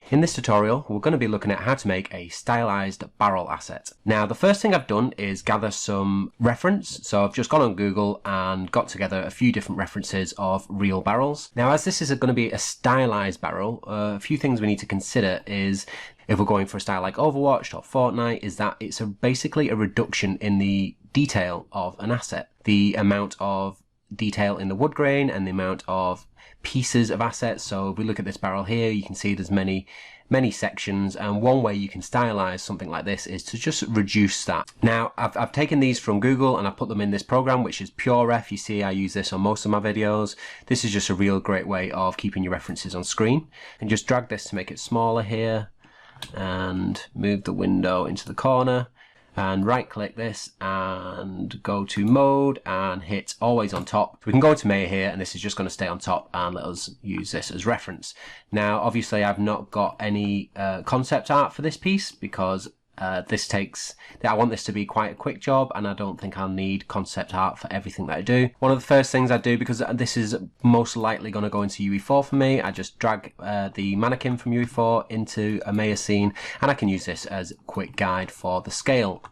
In this tutorial, we're going to be looking at how to make a stylized barrel asset. Now, the first thing I've done is gather some reference. So I've just gone on Google and got together a few different references of real barrels. Now, as this is going to be a stylized barrel, a few things we need to consider is if we're going for a style like Overwatch or Fortnite, is that it's basically a reduction in the detail of an asset. The amount of detail in the wood grain and the amount of pieces of assets. So if we look at this barrel here, you can see there's many sections, and one way you can stylize something like this is to just reduce that. Now I've taken these from Google and I put them in this program, which is PureRef. You see I use this on most of my videos. This is just a real great way of keeping your references on screen. And just drag this to make it smaller here and move the window into the corner, and right click this and go to mode and hit always on top. We can go to Maya here, and this is just going to stay on top and let us use this as reference. Now obviously I've not got any concept art for this piece because I want this to be quite a quick job, and I don't think I'll need concept art for everything that I do. One of the first things I do, because this is most likely going to go into UE4 for me, I just drag the mannequin from UE4 into a Maya scene, and I can use this as a quick guide for the scale.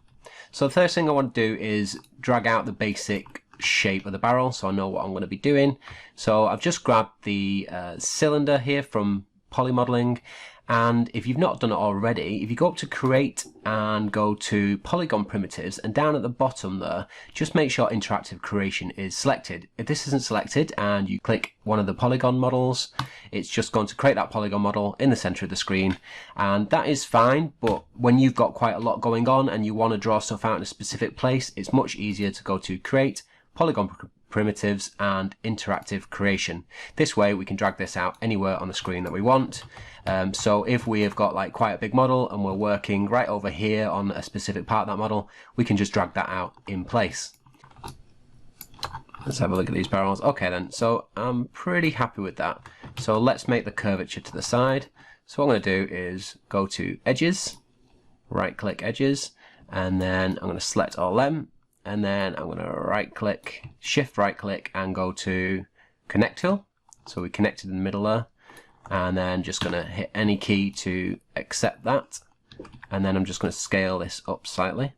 So the first thing I want to do is drag out the basic shape of the barrel so I know what I'm going to be doing. So I've just grabbed the cylinder here from Polymodeling, and if you've not done it already, if you go up to create and go to polygon primitives, and down at the bottom there, just make sure interactive creation is selected. If this isn't selected and you click one of the polygon models, it's just going to create that polygon model in the center of the screen, and that is fine. But when you've got quite a lot going on and you want to draw stuff out in a specific place, it's much easier to go to create, polygon primitives, and interactive creation. This way we can drag this out anywhere on the screen that we want. So if we have got like quite a big model and we're working right over here on a specific part of that model, we can just drag that out in place. Let's have a look at these barrels. Okay then, so I'm pretty happy with that. So let's make the curvature to the side. So what I'm going to do is go to edges, right click edges, and then I'm going to select all them, and then I'm going to right click, shift right click, and go to connect tool. So we connected in the middle there, and then just going to hit any key to accept that, and then I'm just going to scale this up slightly.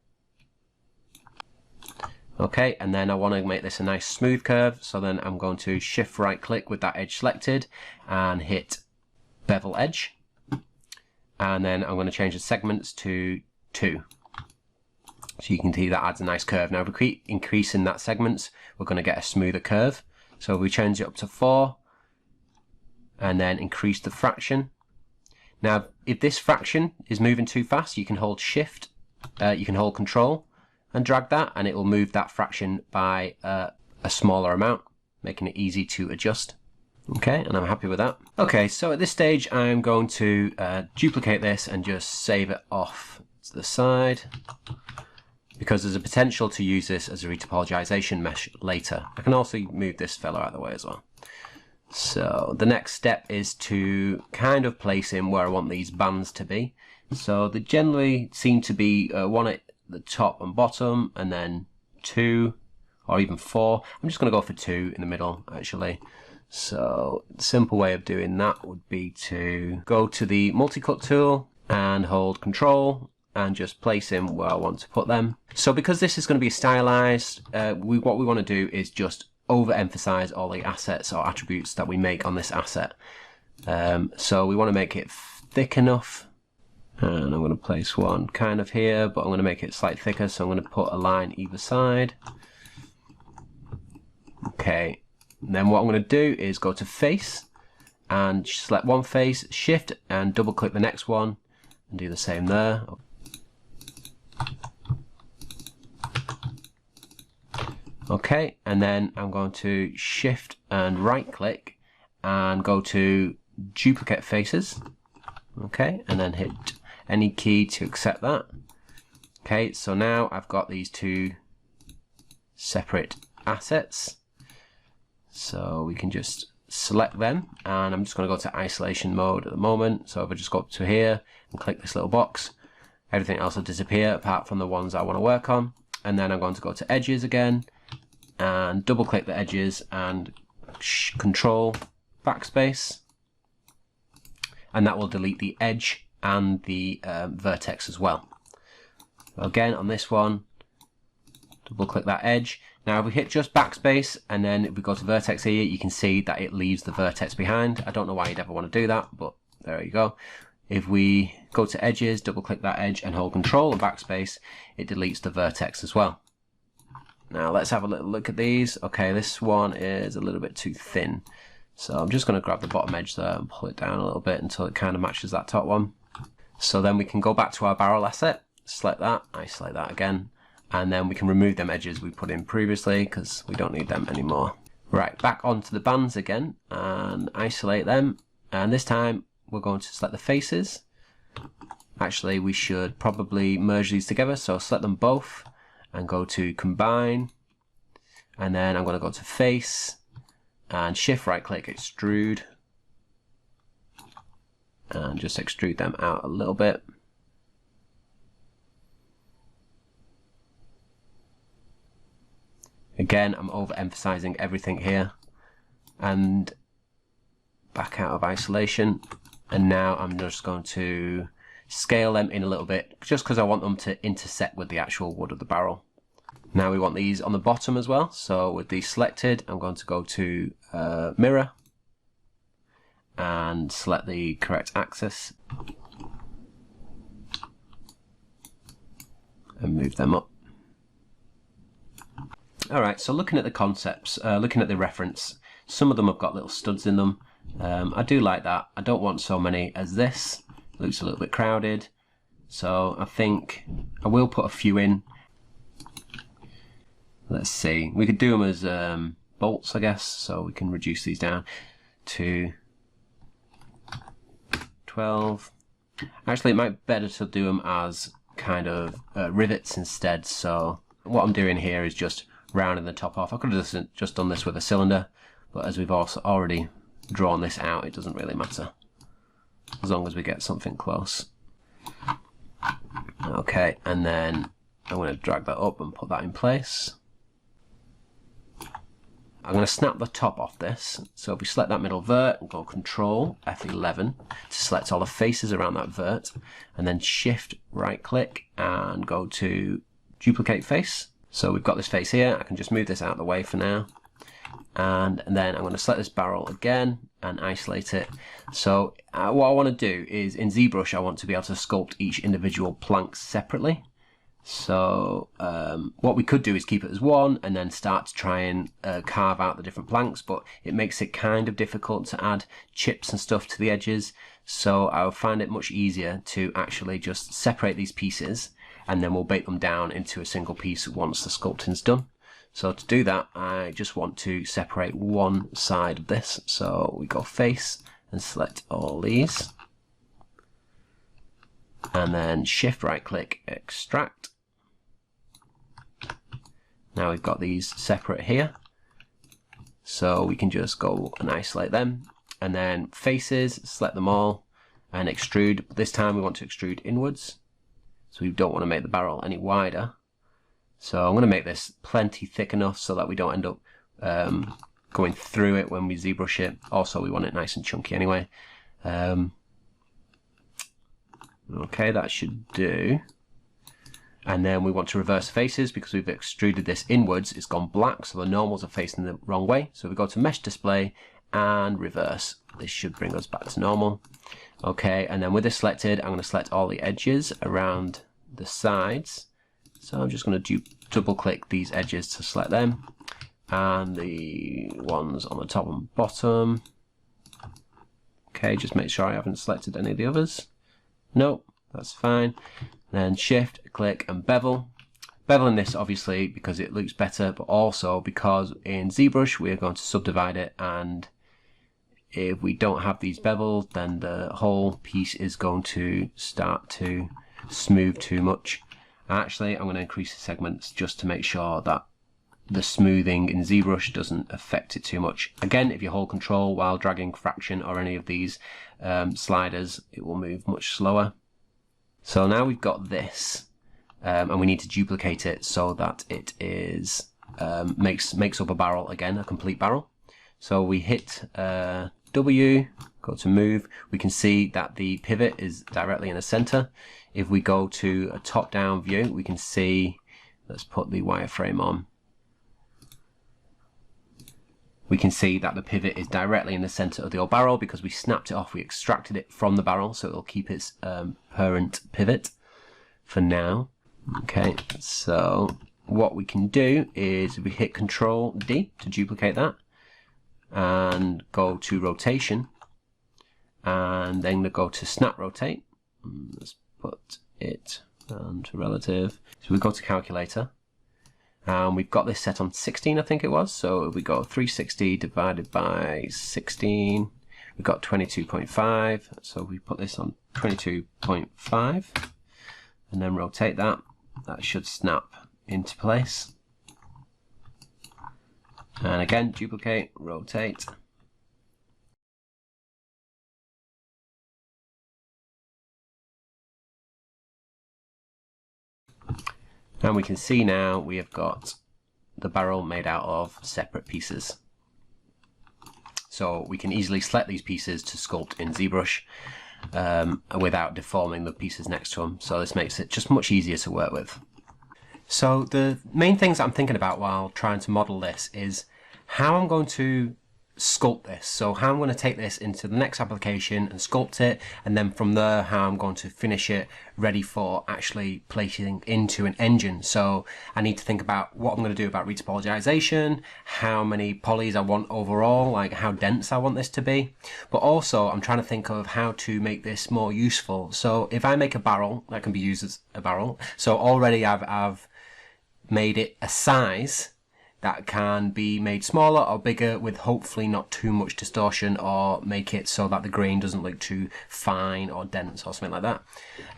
Okay, and then I want to make this a nice smooth curve, so then I'm going to shift right click with that edge selected and hit bevel edge, and then I'm going to change the segments to 2. So you can see that adds a nice curve. Now if we keep increasing that segments, we're going to get a smoother curve. So if we change it up to 4 and then increase the fraction. Now if this fraction is moving too fast, you can hold shift, you can hold control and drag that, and it will move that fraction by a smaller amount, making it easy to adjust. Okay, and I'm happy with that. Okay, so at this stage I'm going to duplicate this and just save it off to the side, because there's a potential to use this as a retopologization mesh later. I can also move this fella out of the way as well. So the next step is to kind of place in where I want these bands to be. So they generally seem to be one at the top and bottom, and then 2 or even 4. I'm just going to go for 2 in the middle actually. So the simple way of doing that would be to go to the multi-cut tool and hold control and just place in where I want to put them. So because this is going to be stylized, what we want to do is just overemphasize all the assets or attributes that we make on this asset. So we want to make it thick enough, and I'm going to place one kind of here, but I'm going to make it slightly thicker, so I'm going to put a line either side. Okay, and then what I'm going to do is go to face and select one face, shift and double click the next one and do the same there. Okay, and then I'm going to shift and right click and go to duplicate faces. Okay, and then hit any key to accept that. Okay, so now I've got these 2 separate assets. So we can just select them, and I'm just going to go to isolation mode at the moment. So if I just go up to here and click this little box, everything else will disappear apart from the ones I want to work on. And then I'm going to go to edges again and double click the edges and Control backspace, and that will delete the edge and the vertex as well. Again, on this one, double click that edge. Now if we hit just backspace and then if we go to vertex here, you can see that it leaves the vertex behind. I don't know why you'd ever want to do that, but there you go. If we go to edges, double click that edge and hold control and backspace, it deletes the vertex as well. Now let's have a little look at these. Okay, this one is a little bit too thin. So I'm just going to grab the bottom edge there and pull it down a little bit until it kind of matches that top one. So then we can go back to our barrel asset, select that, isolate that again, and then we can remove them edges we put in previously because we don't need them anymore. Right, back onto the bands again and isolate them, and this time we're going to select the faces. Actually, we should probably merge these together, so select them both and go to combine, and then I'm going to go to face and shift right click extrude and just extrude them out a little bit. Again, I'm overemphasizing everything here, and back out of isolation, and now I'm just going to scale them in a little bit just because I want them to intersect with the actual wood of the barrel. Now we want these on the bottom as well, so with these selected I'm going to go to mirror and select the correct axis and move them up. Alright, so looking at the concepts, looking at the reference, some of them have got little studs in them. I do like that. I don't want so many as this. It looks a little bit crowded. So I think I will put a few in. Let's see. We could do them as bolts, I guess. So we can reduce these down to 12. Actually, it might be better to do them as kind of rivets instead. So what I'm doing here is just rounding the top off. I could have just done this with a cylinder, but as we've also already drawn this out, it doesn't really matter as long as we get something close. Okay, and then I'm going to drag that up and put that in place. I'm going to snap the top off this. So if we select that middle vert and go Control F11 to select all the faces around that vert, and then Shift right click and go to Duplicate Face. So we've got this face here. I can just move this out of the way for now. And then I'm going to select this barrel again and isolate it. So what I want to do is in ZBrush I want to be able to sculpt each individual plank separately. So what we could do is keep it as one and then start to try and carve out the different planks, but it makes it kind of difficult to add chips and stuff to the edges. So I would find it much easier to actually just separate these pieces and then we'll bake them down into a single piece once the sculpting's done. So to do that, I just want to separate one side of this. So we go face and select all these. And then shift right click, extract. Now we've got these separate here. So we can just go and isolate them. And then faces, select them all and extrude. This time we want to extrude inwards. So we don't want to make the barrel any wider. So I'm going to make this plenty thick enough so that we don't end up going through it when we ZBrush it. Also, we want it nice and chunky anyway. Okay, that should do. And then we want to reverse faces because we've extruded this inwards. It's gone black, so the normals are facing the wrong way. So we go to Mesh Display and reverse. This should bring us back to normal. Okay, and then with this selected, I'm going to select all the edges around the sides. So I'm just going to double click these edges to select them and the ones on the top and bottom. Okay, just make sure I haven't selected any of the others. No, that's fine. Then shift, click and bevel. Beveling this obviously because it looks better, but also because in ZBrush we're going to subdivide it, and if we don't have these beveled then the whole piece is going to start to smooth too much. Actually, I'm going to increase the segments just to make sure that the smoothing in ZBrush doesn't affect it too much. Again, if you hold control while dragging fraction or any of these sliders, it will move much slower. So now we've got this, and we need to duplicate it so that it is makes up a barrel again, a complete barrel. So we hit W, go to move, we can see that the pivot is directly in the center. If we go to a top-down view, we can see, let's put the wireframe on. We can see that the pivot is directly in the center of the old barrel because we snapped it off, we extracted it from the barrel, so it'll keep its parent pivot for now. Okay, so what we can do is we hit Control D to duplicate that and go to rotation and then go to snap rotate. Let's put it to relative. So we go to calculator and we've got this set on 16, I think it was. So we go 360 divided by 16, we've got 22.5. So we put this on 22.5 and then rotate that. That should snap into place. And again, duplicate, rotate. And we can see now we have got the barrel made out of separate pieces. So we can easily select these pieces to sculpt in ZBrush without deforming the pieces next to them. So this makes it just much easier to work with. So the main things that I'm thinking about while trying to model this is how I'm going to sculpt this. So how I'm going to take this into the next application and sculpt it, and then from there how I'm going to finish it ready for actually placing into an engine. So I need to think about what I'm going to do about retopologization, how many polys I want overall, like how dense I want this to be, but also I'm trying to think of how to make this more useful. So if I make a barrel that can be used as a barrel, so already I've made it a size that can be made smaller or bigger with hopefully not too much distortion, or make it so that the grain doesn't look too fine or dense or something like that.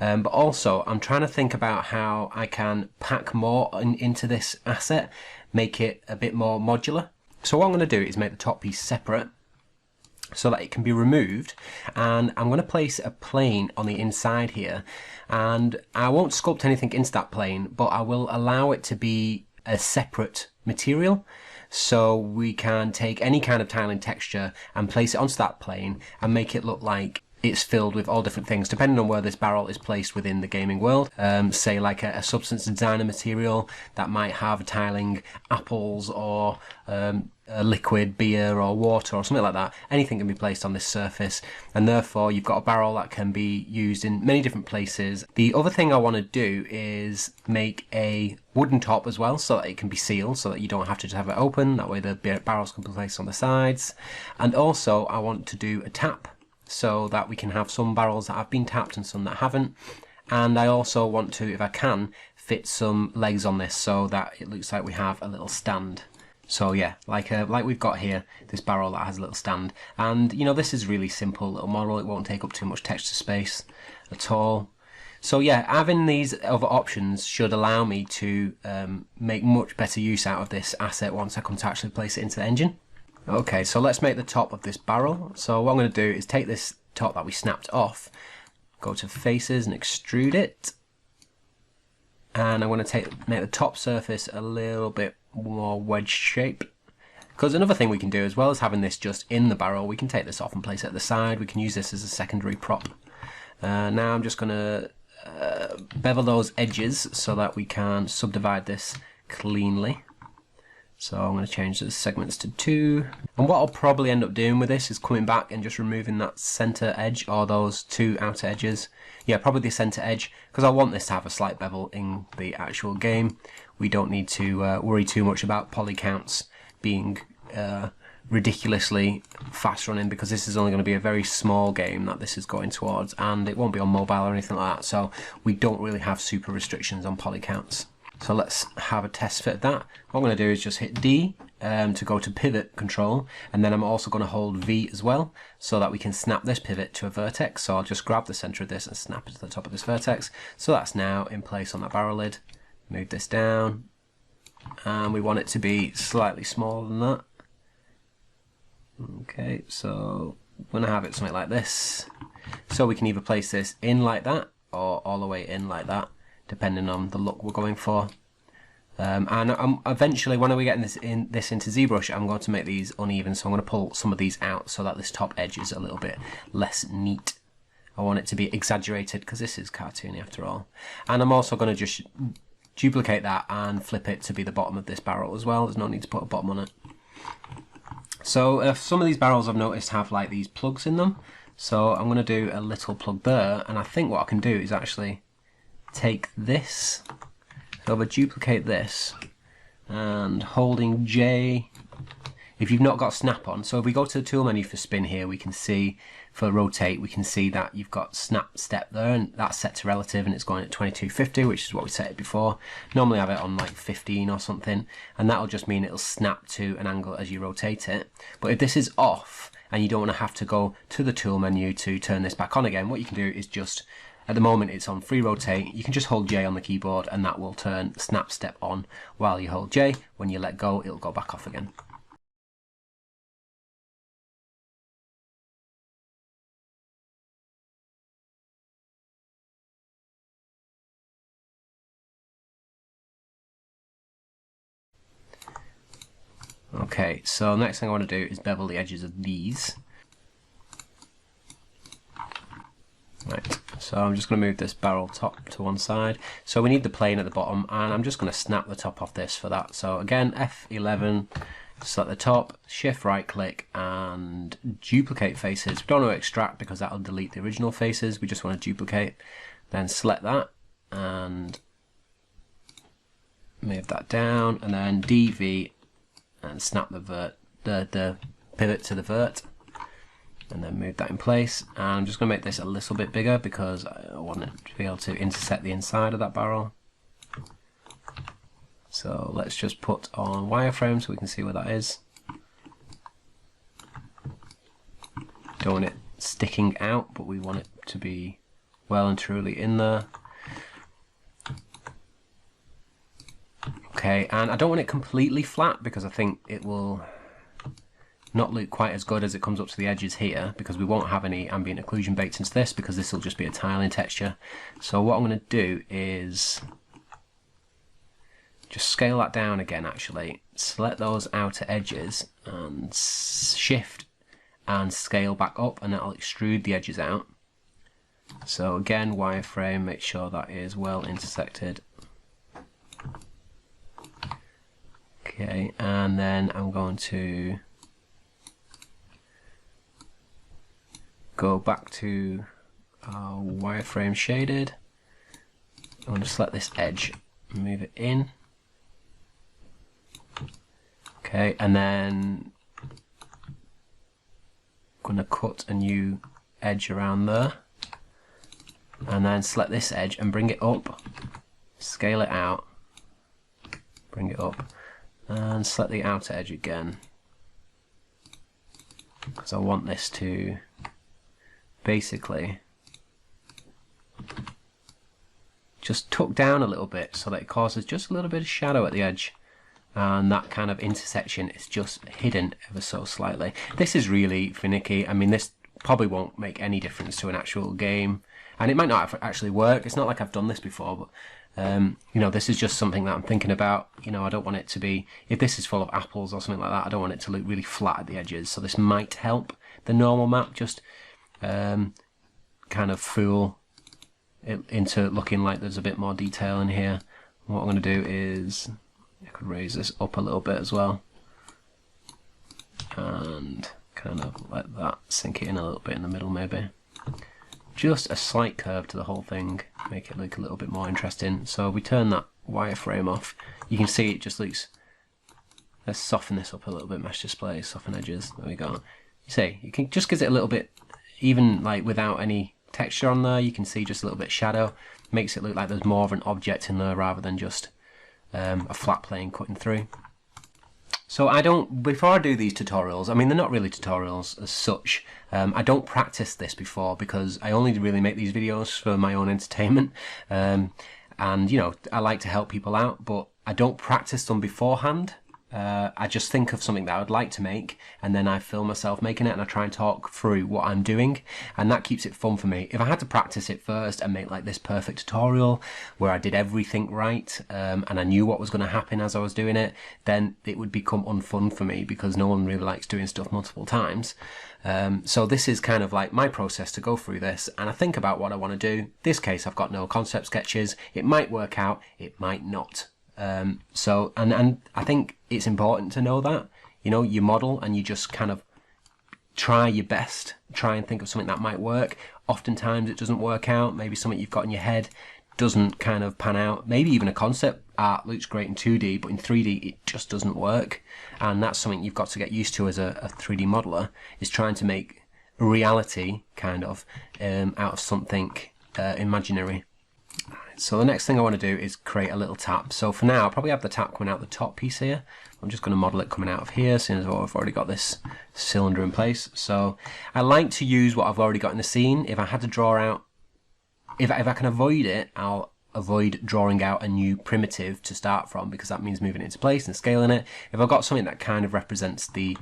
But also I'm trying to think about how I can pack more into this asset, make it a bit more modular. So what I'm going to do is make the top piece separate so that it can be removed, and I'm going to place a plane on the inside here, and I won't sculpt anything into that plane, but I will allow it to be a separate material, so we can take any kind of tiling texture and place it onto that plane and make it look like it's filled with all different things depending on where this barrel is placed within the gaming world. Say like a substance designer material that might have tiling apples or a liquid beer or water or something like that. Anything can be placed on this surface, and therefore you've got a barrel that can be used in many different places. The other thing I want to do is make a wooden top as well, so that it can be sealed, so that you don't have to just have it open. That way the barrels can be placed on the sides. And also I want to do a tap, so that we can have some barrels that have been tapped and some that haven't. And I also want to, if I can, fit some legs on this so that it looks like we have a little stand. So yeah, like we've got here, this barrel that has a little stand. And you know, this is really simple little model. It won't take up too much texture space at all. So yeah, having these other options should allow me to make much better use out of this asset once I come to actually place it into the engine. Okay, so let's make the top of this barrel. So what I'm going to do is take this top that we snapped off, go to faces and extrude it, and I'm going to make the top surface a little bit more wedge shape. Because another thing we can do, as well as having this just in the barrel, we can take this off and place it at the side. We can use this as a secondary prop. Now I'm just going to bevel those edges so that we can subdivide this cleanly. So I'm going to change the segments to 2. And what I'll probably end up doing with this is coming back and just removing that center edge, or those 2 outer edges. Yeah, probably the center edge, because I want this to have a slight bevel in the actual game. We don't need to worry too much about poly counts being ridiculously fast running, because this is only going to be a very small game that this is going towards, and it won't be on mobile or anything like that, so we don't really have super restrictions on poly counts. So let's have a test fit of that. What I'm going to do is just hit D to go to pivot control, and then I'm also going to hold V as well so that we can snap this pivot to a vertex. So I'll just grab the center of this and snap it to the top of this vertex. So that's now in place on that barrel lid. Move this down, and we want it to be slightly smaller than that. Okay, so I'm going to have it something like this. So we can either place this in like that or all the way in like that, depending on the look we're going for. And eventually, when we get this into ZBrush, I'm going to make these uneven, so I'm going to pull some of these out so that this top edge is a little bit less neat. I want it to be exaggerated because this is cartoony after all. And I'm also going to just duplicate that and flip it to be the bottom of this barrel as well. There's no need to put a bottom on it. So some of these barrels I've noticed have like these plugs in them. So I'm going to do a little plug there, and I think what I can do is actually take this, so if I duplicate this, and holding J, if you've not got snap on, so if we go to the tool menu for spin here, we can see, for rotate, we can see that you've got snap step there, and that's set to relative, and it's going at 2250, which is what we set it before. Normally I have it on like 15 or something, and that'll just mean it'll snap to an angle as you rotate it. But if this is off, and you don't want to have to go to the tool menu to turn this back on again, what you can do is just, at the moment it's on free rotate, you can just hold J on the keyboard and that will turn snap step on while you hold J. When you let go, it'll go back off again. Okay, so next thing I want to do is bevel the edges of these. Right, so I'm just going to move this barrel top to one side. So we need the plane at the bottom, and I'm just going to snap the top off this for that. So again, F11, select the top, shift right click, and duplicate faces. We don't want to extract because that'll delete the original faces. We just want to duplicate. Then select that and move that down, and then DV and snap the pivot to the vert. And then move that in place, and I'm just going to make this a little bit bigger because I want it to be able to intersect the inside of that barrel. So let's just put on wireframe so we can see where that is. Don't want it sticking out, but we want it to be well and truly in there. Okay, and I don't want it completely flat because I think it will not look quite as good as it comes up to the edges here, because we won't have any ambient occlusion baked into this because this will just be a tiling texture. So what I'm going to do is just scale that down again, actually select those outer edges and shift and scale back up, and that'll extrude the edges out. So again, wireframe, make sure that is well intersected. Okay, and then I'm going to go back to our wireframe shaded. I'm going to select this edge, move it in. Okay, and then I'm going to cut a new edge around there, and then select this edge and bring it up, scale it out, bring it up, and select the outer edge again, because I want this to basically just tuck down a little bit so that it causes just a little bit of shadow at the edge, and that kind of intersection is just hidden ever so slightly. This is really finicky. I mean, this probably won't make any difference to an actual game, and it might not actually work. It's not like I've done this before, but you know, this is just something that I'm thinking about. You know, I don't want it to be, if this is full of apples or something like that, I don't want it to look really flat at the edges, so this might help the normal map just kind of fool it into looking like there's a bit more detail in here. What I'm going to do is, I could raise this up a little bit as well, and kind of let that sink it in a little bit in the middle maybe. Just a slight curve to the whole thing, make it look a little bit more interesting. So we turn that wireframe off, you can see it just looks, let's soften this up a little bit, mesh display, soften edges, there we go. You see, you can just gives it a little bit, even like without any texture on there, you can see just a little bit of shadow, makes it look like there's more of an object in there rather than just a flat plane cutting through. So I don't, before I do these tutorials, I mean they're not really tutorials as such, I don't practice this before because I only really make these videos for my own entertainment, and you know, I like to help people out, but I don't practice them beforehand I just think of something that I would like to make, and then I film myself making it, and I try and talk through what I'm doing, and that keeps it fun for me. If I had to practice it first and make like this perfect tutorial where I did everything right, and I knew what was going to happen as I was doing it, then it would become unfun for me, because no one really likes doing stuff multiple times. So this is kind of like my process to go through this, and I think about what I want to do. This case, I've got no concept sketches. It might work out, it might not. So I think it's important to know that, you know, you model and you just kind of try your best, try and think of something that might work. Oftentimes it doesn't work out. Maybe something you've got in your head doesn't kind of pan out. Maybe even a concept art looks great in 2D, but in 3D it just doesn't work. And that's something you've got to get used to as a 3D modeler, is trying to make a reality kind of out of something imaginary. So the next thing I want to do is create a little tap. So for now, I'll probably have the tap coming out the top piece here. I'm just going to model it coming out of here, since I've already got this cylinder in place. So I like to use what I've already got in the scene. If I had to draw out, if I can avoid it, I'll avoid drawing out a new primitive to start from, because that means moving it into place and scaling it. If I've got something that kind of represents the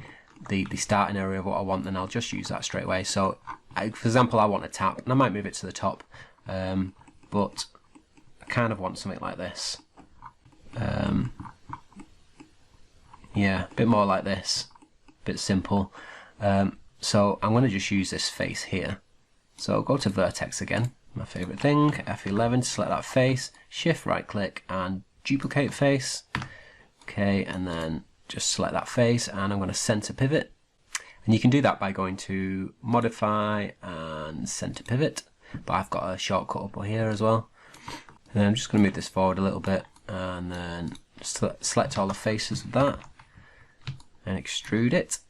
starting area of what I want, then I'll just use that straight away. So for example, I want a tap, and I might move it to the top, but I kind of want something like this. Yeah, a bit more like this, a bit simple. So I'm going to just use this face here. So go to vertex again, my favorite thing, F11 to select that face, shift right click and duplicate face. Okay, and then just select that face, and I'm going to center pivot. And you can do that by going to modify and center pivot, but I've got a shortcut up here as well. And then I'm just going to move this forward a little bit, and then select all the faces of that and extrude it.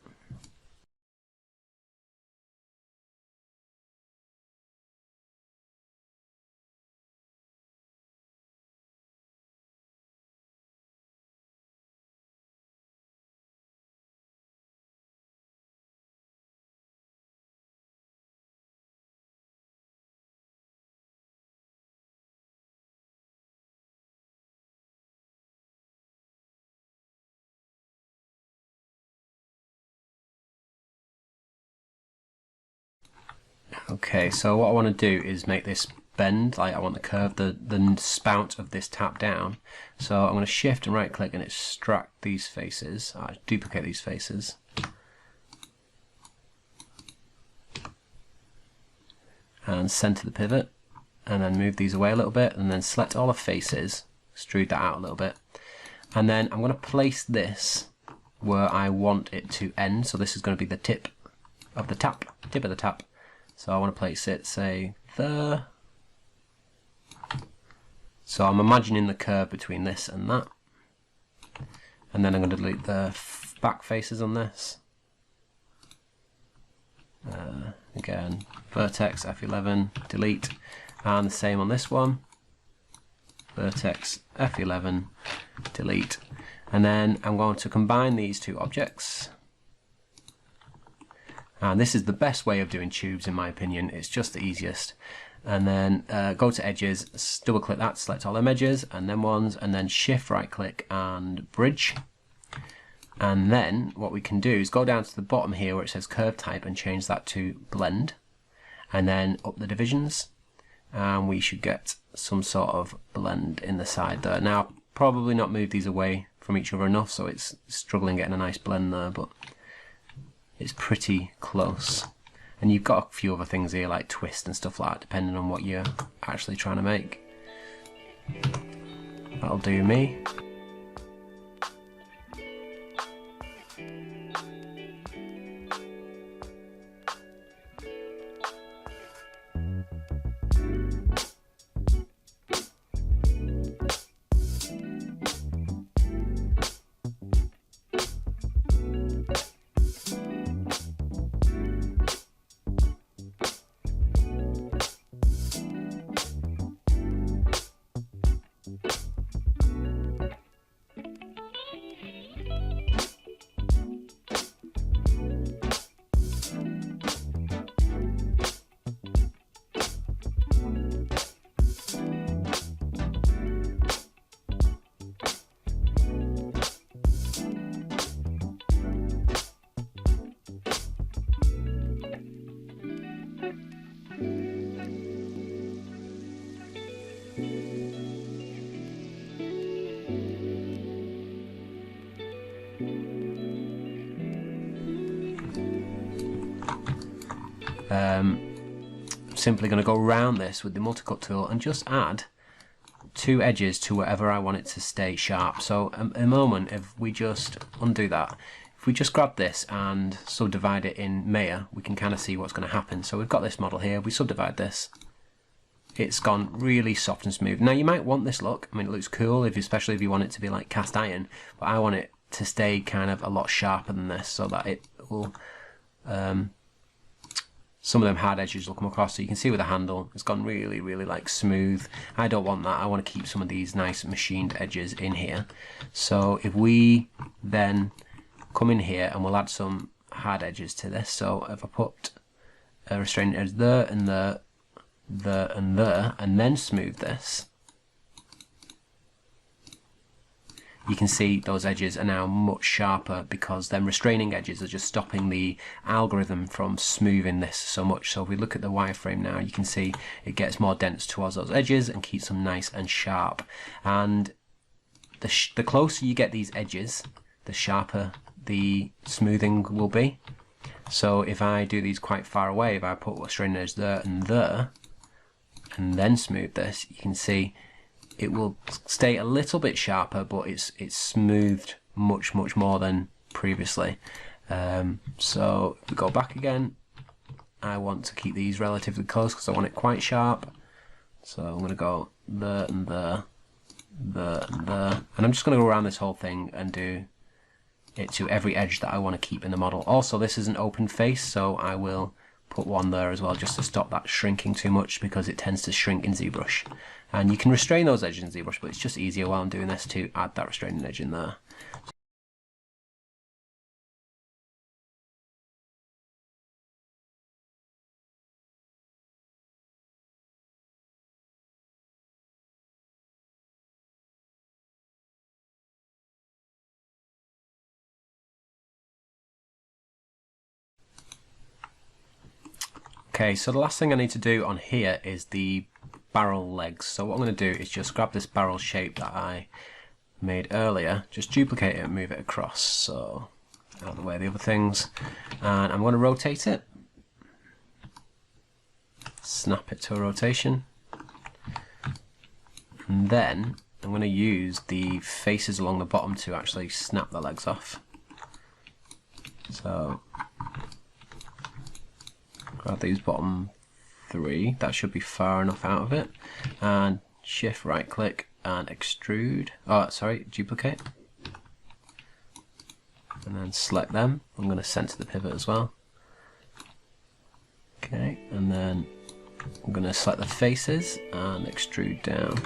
Okay, so what I want to do is make this bend, like I want to curve the spout of this tap down. So I'm going to shift and right click and extract these faces, duplicate these faces. And center the pivot, and then move these away a little bit, and then select all the faces, extrude that out a little bit. And then I'm going to place this where I want it to end. So this is going to be the tip of the tap, So I want to place it, say, there. So I'm imagining the curve between this and that. And then I'm going to delete the back faces on this. Again, vertex, F11, delete. And the same on this one. Vertex, F11, delete. And then I'm going to combine these two objects. And this is the best way of doing tubes in my opinion, it's just the easiest. And then go to edges, double click that, select all them edges and then ones, and then shift right click and bridge. And then what we can do is go down to the bottom here where it says curve type and change that to blend, and then up the divisions, and we should get some sort of blend in the side there. Now probably not move these away from each other enough, so it's struggling getting a nice blend there, but it's pretty close. And you've got a few other things here like twist and stuff like that, depending on what you're actually trying to make. That'll do me. I'm simply going to go around this with the multi-cut tool and just add 2 edges to wherever I want it to stay sharp. So in a moment, if we just undo that, if we just grab this and subdivide it in Maya, we can kind of see what's going to happen. So we've got this model here, we subdivide this, it's gone really soft and smooth. Now you might want this look, I mean it looks cool, especially if you want it to be like cast iron, but I want it to stay kind of a lot sharper than this so that it will, some of them hard edges will come across. So you can see with the handle, it's gone really, really like smooth. I don't want that, I want to keep some of these nice machined edges in here. So if we then come in here and we'll add some hard edges to this. So if I put a restraining edge there and there, there and there, and then smooth this, you can see those edges are now much sharper because them restraining edges are just stopping the algorithm from smoothing this so much. So if we look at the wireframe now, you can see it gets more dense towards those edges and keeps them nice and sharp. And the closer you get these edges, the sharper the smoothing will be. So if I do these quite far away, if I put a restraining edge there, and then smooth this, you can see it will stay a little bit sharper, but it's smoothed much more than previously. So if we go back again, I want to keep these relatively close because I want it quite sharp. So I'm going to go there and there, there and there, and I'm just going to go around this whole thing and do it to every edge that I want to keep in the model. Also, this is an open face, so I will put one there as well just to stop that shrinking too much because it tends to shrink in ZBrush. And you can restrain those edges in ZBrush, but it's just easier while I'm doing this to add that restraining edge in there. Okay, so the last thing I need to do on here is the barrel legs. So what I'm going to do is just grab this barrel shape that I made earlier, just duplicate it and move it across, so out of the way of the other things, and I'm going to rotate it, snap it to a rotation, and then I'm going to use the faces along the bottom to actually snap the legs off. So grab these bottom 3, that should be far enough out of it, and shift right click and extrude, duplicate, and then select them. I'm going to center the pivot as well. Okay, and then I'm going to select the faces and extrude down.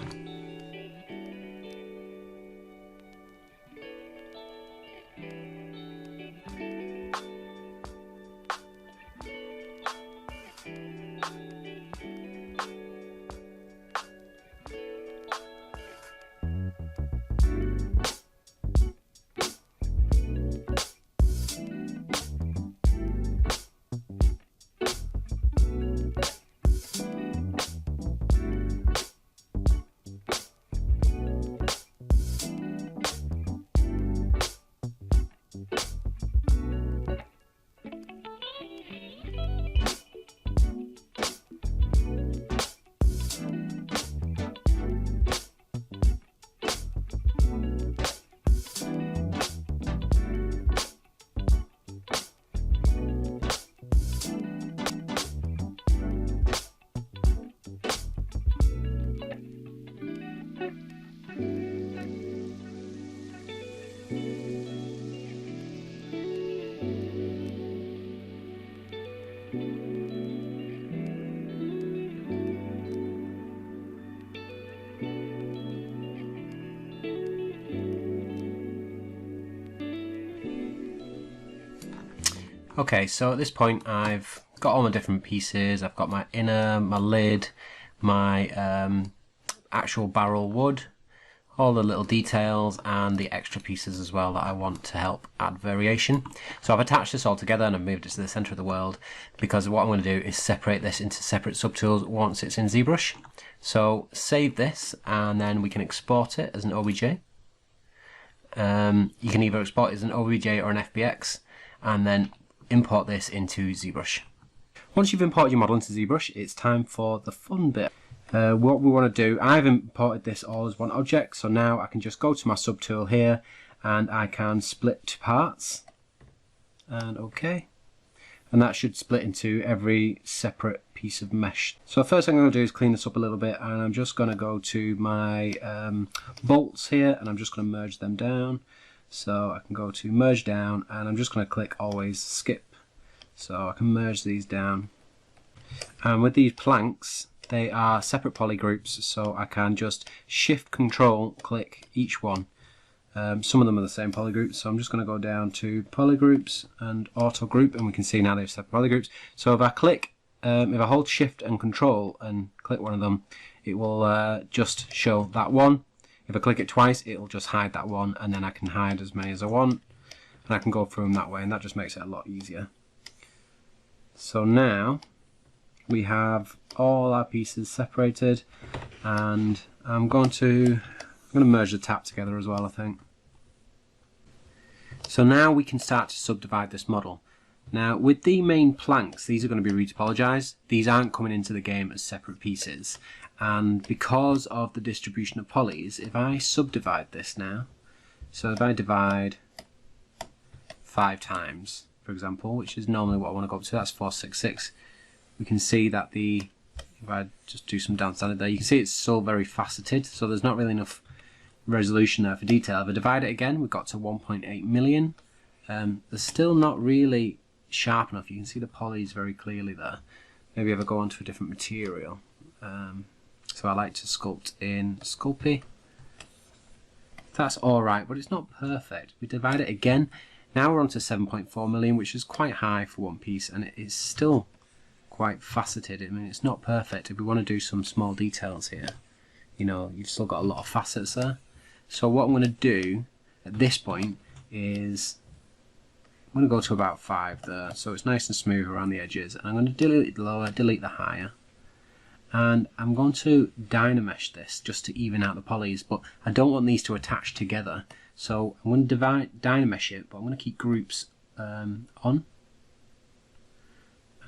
Okay, so at this point I've got all my different pieces. I've got my inner, my lid, my actual barrel wood, all the little details and the extra pieces as well that I want to help add variation. So I've attached this all together and I've moved it to the center of the world because what I'm going to do is separate this into separate subtools once it's in ZBrush. So save this and then we can export it as an OBJ. You can either export it as an OBJ or an FBX and then import this into ZBrush. Once you've imported your model into ZBrush, it's time for the fun bit. What we want to do, I've imported this all as one object, so now I can just go to my subtool here and I can split to parts, and OK. And that should split into every separate piece of mesh. So first thing I'm going to do is clean this up a little bit, and I'm just going to go to my bolts here and I'm just going to merge them down. So I can go to merge down and I'm just going to click always skip. So I can merge these down. And with these planks, they are separate polygroups, so I can just shift control click each one. Some of them are the same polygroups, so I'm just going to go down to polygroups and auto group, and we can see now they're separate polygroups. So if I click, if I hold shift and control and click one of them, it will just show that one. If I click it twice, it will just hide that one, and then I can hide as many as I want, and I can go through them that way, and that just makes it a lot easier. So now we have all our pieces separated, and I'm going to merge the tap together as well, I think. So now we can start to subdivide this model. Now with the main planks, these are going to be retopologized. These aren't coming into the game as separate pieces, and because of the distribution of polys, if I subdivide this now, so if I divide 5 times, for example, which is normally what I want to go up to, that's 466, we can see that if I just do some down standard there, you can see it's still very faceted, so there's not really enough resolution there for detail. If I divide it again, we've got to 1.8 million. They're still not really sharp enough. You can see the polys very clearly there. Maybe if I go on to a different material. So I like to sculpt in Sculpting. That's alright, but it's not perfect. We divide it again. Now we're on to 7.4 million, which is quite high for one piece, and it is still quite faceted. I mean, it's not perfect. If we want to do some small details here, you know, you've still got a lot of facets there. So what I'm going to do at this point is I'm going to go to about 5 there, so it's nice and smooth around the edges, and I'm going to delete the lower, delete the higher, and I'm going to Dynamesh this just to even out the polys, but I don't want these to attach together, so I'm going to Dynamesh it, but I'm going to keep groups on,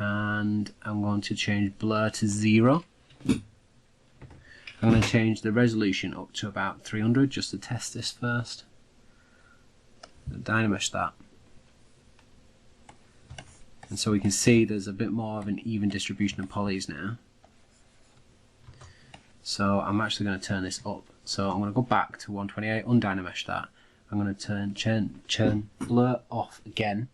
and I'm going to change blur to 0. I'm going to change the resolution up to about 300 just to test this first. Dynamesh that. And so we can see there's a bit more of an even distribution of polys now. So I'm actually going to turn this up. So I'm going to go back to 128, undynamesh that. I'm going to turn blur off again.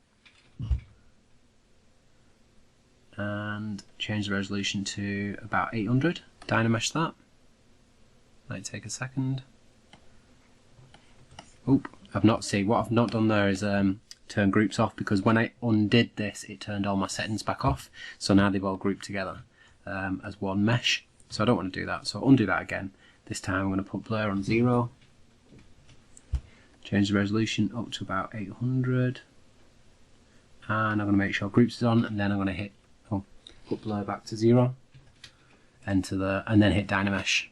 And change the resolution to about 800. Dynamesh that. Might take a second. Oop, what I've not done there is turn groups off, because when I undid this it turned all my settings back off, so now they've all grouped together as one mesh, so I don't want to do that, so undo that again. This time I'm going to put blur on 0, change the resolution up to about 800, and I'm going to make sure groups is on, and then I'm going to put blur back to 0, and then hit Dynamesh.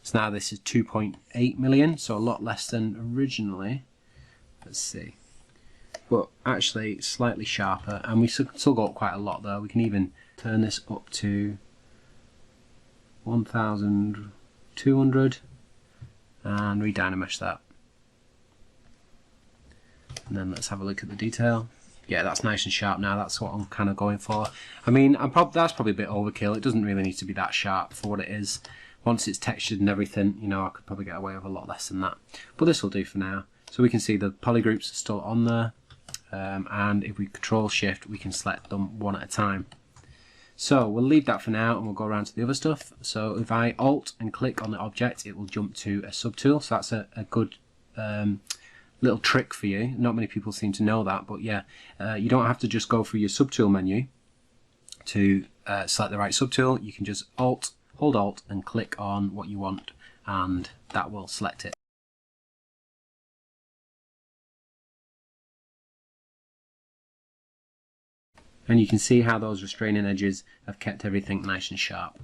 So now this is 2.8 million, so a lot less than originally. Let's see. But actually slightly sharper, and we still got quite a lot there. We can even turn this up to 1200 and re-Dynamesh that. And then let's have a look at the detail. Yeah, that's nice and sharp now. That's what I'm kind of going for. I mean, that's probably a bit overkill. It doesn't really need to be that sharp for what it is. Once it's textured and everything, you know, I could probably get away with a lot less than that. But this will do for now. So we can see the polygroups are still on there. And if we control shift, we can select them one at a time. So we'll leave that for now, and we'll go around to the other stuff. So if I alt and click on the object, it will jump to a subtool. So that's a good little trick for you. Not many people seem to know that, but yeah, you don't have to just go through your subtool menu to select the right subtool. You can just hold alt and click on what you want, and that will select it. And you can see how those restraining edges have kept everything nice and sharp.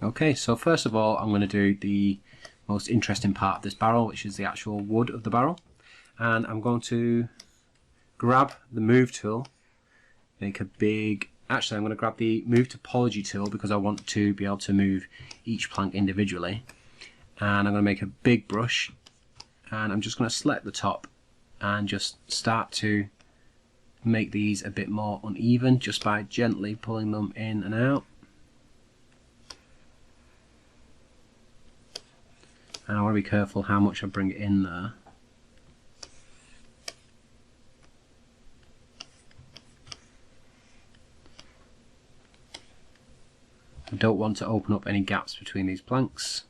Okay, so first of all I'm going to do the most interesting part of this barrel, which is the actual wood of the barrel. And I'm going to grab the move tool, make a big, actually I'm going to grab the move topology tool because I want to be able to move each plank individually. And I'm going to make a big brush, and I'm just going to select the top and just start to make these a bit more uneven just by gently pulling them in and out. And I want to be careful how much I bring it in there. I don't want to open up any gaps between these planks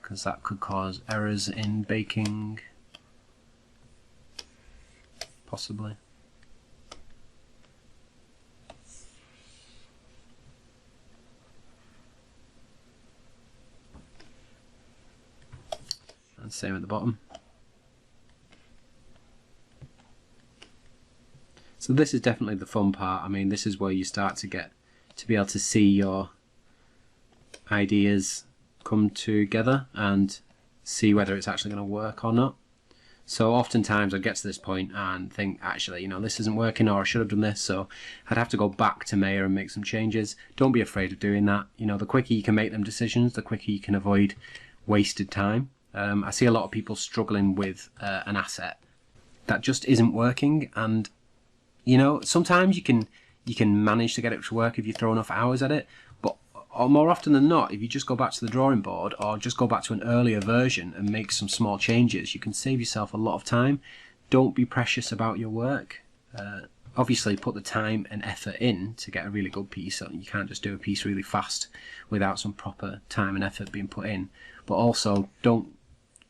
because that could cause errors in baking, possibly. And same at the bottom. So this is definitely the fun part. I mean, this is where you start to get to be able to see your ideas come together and see whether it's actually going to work or not. So oftentimes I get to this point and think, actually, you know, this isn't working, or I should have done this, so I'd have to go back to Maya and make some changes. Don't be afraid of doing that. You know, the quicker you can make them decisions, the quicker you can avoid wasted time. I see a lot of people struggling with an asset that just isn't working, and you know, sometimes you can manage to get it to work if you throw enough hours at it, but more often than not, if you just go back to the drawing board or just go back to an earlier version and make some small changes, you can save yourself a lot of time. Don't be precious about your work. Obviously put the time and effort in to get a really good piece. You can't just do a piece really fast without some proper time and effort being put in. But also don't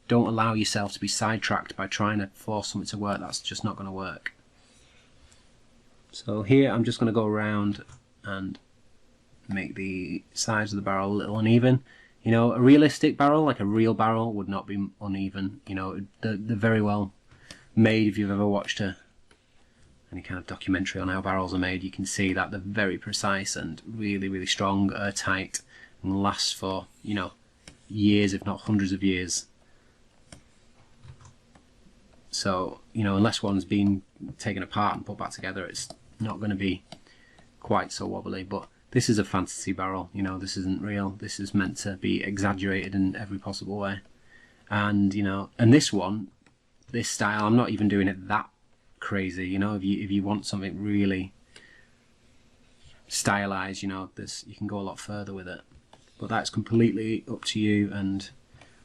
allow yourself to be sidetracked by trying to force something to work that's just not going to work. So here I'm just going to go around and make the sides of the barrel a little uneven. You know, a realistic barrel, like a real barrel, would not be uneven. You know, they're very well made. If you've ever watched any kind of documentary on how barrels are made, you can see that they're very precise and really, really strong, airtight, and last for, you know, years, if not hundreds of years. So, you know, unless one's been taken apart and put back together, it's not going to be quite so wobbly. But this is a fantasy barrel, you know, this isn't real. This is meant to be exaggerated in every possible way. And, you know, and this one, this style, I'm not even doing it that crazy, you know. If you want something really stylized, you know, you can go a lot further with it. But that's completely up to you and,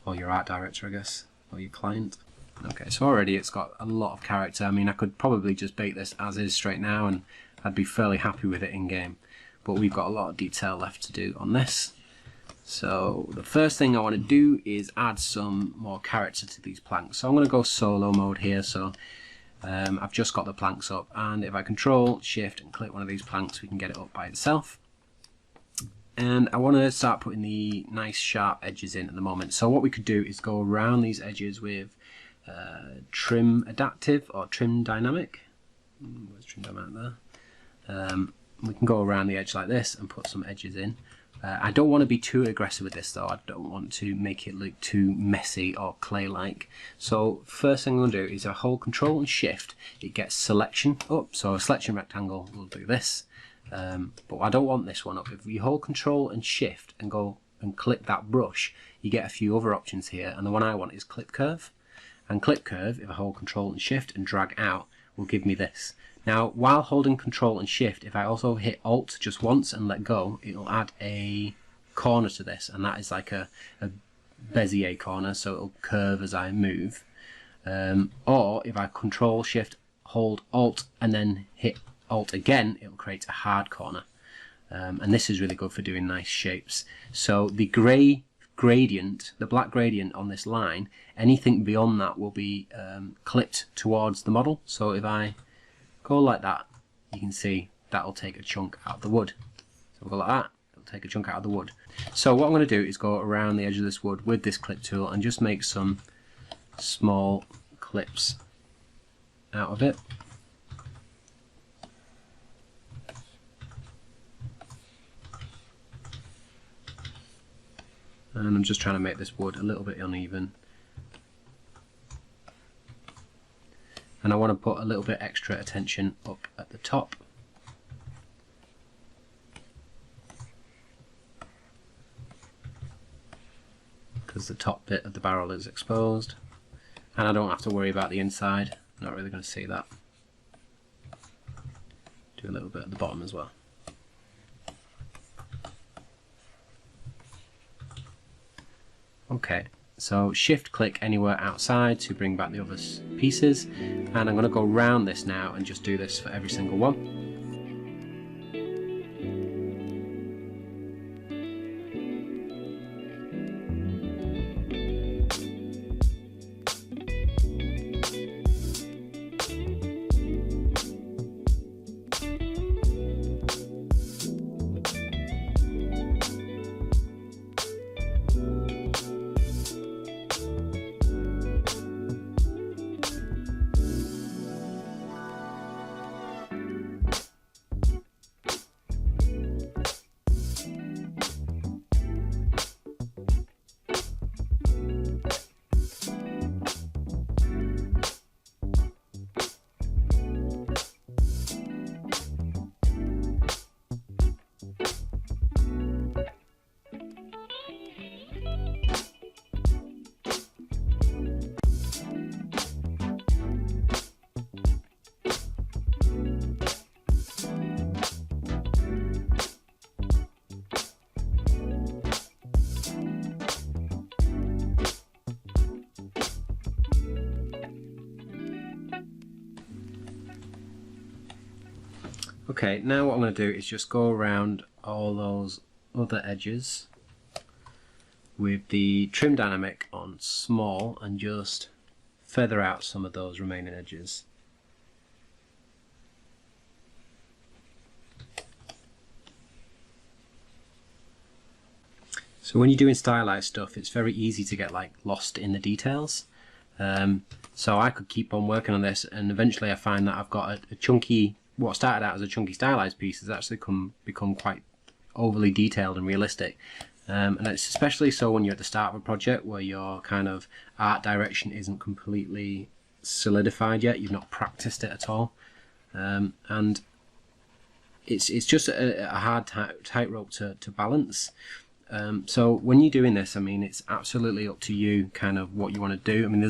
or your art director, I guess, or your client. Okay, so already it's got a lot of character. I mean, I could probably just bake this as is straight now and I'd be fairly happy with it in game. But we've got a lot of detail left to do on this. So the first thing I want to do is add some more character to these planks. So I'm going to go solo mode here. So I've just got the planks up, and if I control shift and click one of these planks, we can get it up by itself. And I want to start putting the nice sharp edges in at the moment. So what we could do is go around these edges with trim adaptive or trim dynamic. Where's trim dynamic there? We can go around the edge like this and put some edges in. I don't want to be too aggressive with this though. I don't want to make it look too messy or clay-like. So first thing I'm going to do is I hold Control and Shift. It gets selection up. So a selection rectangle will do this. But I don't want this one up. If you hold Control and Shift and go and click that brush, you get a few other options here. And the one I want is Clip Curve. And Clip Curve, if I hold Control and Shift and drag out, will give me this. Now, while holding Control and Shift, if I also hit Alt just once and let go, it'll add a corner to this, and that is like a Bezier corner, so it'll curve as I move. Or if I Control Shift, hold Alt, and then hit Alt again, it'll create a hard corner. And this is really good for doing nice shapes. So the grey gradient, the black gradient on this line, anything beyond that will be clipped towards the model. So if I go like that, you can see that'll take a chunk out of the wood. So we'll go like that, it'll take a chunk out of the wood. So what I'm going to do is go around the edge of this wood with this clip tool and just make some small clips out of it. And I'm just trying to make this wood a little bit uneven. And I want to put a little bit extra attention up at the top. Because the top bit of the barrel is exposed. And I don't have to worry about the inside. I'm not really going to see that. Do a little bit at the bottom as well. Okay, so shift click anywhere outside to bring back the other pieces, and I'm going to go round this now and just do this for every single one. Okay, now what I'm going to do is just go around all those other edges with the trim dynamic on small and just feather out some of those remaining edges. So when you're doing stylized stuff, it's very easy to get like lost in the details. So I could keep on working on this, and eventually I find that I've got a chunky, what started out as a chunky stylized piece has actually become quite overly detailed and realistic. And it's especially so when you're at the start of a project where your kind of art direction isn't completely solidified yet, you've not practiced it at all. And it's just a hard tightrope to balance. So when you're doing this, I mean, it's absolutely up to you kind of what you want to do. I mean,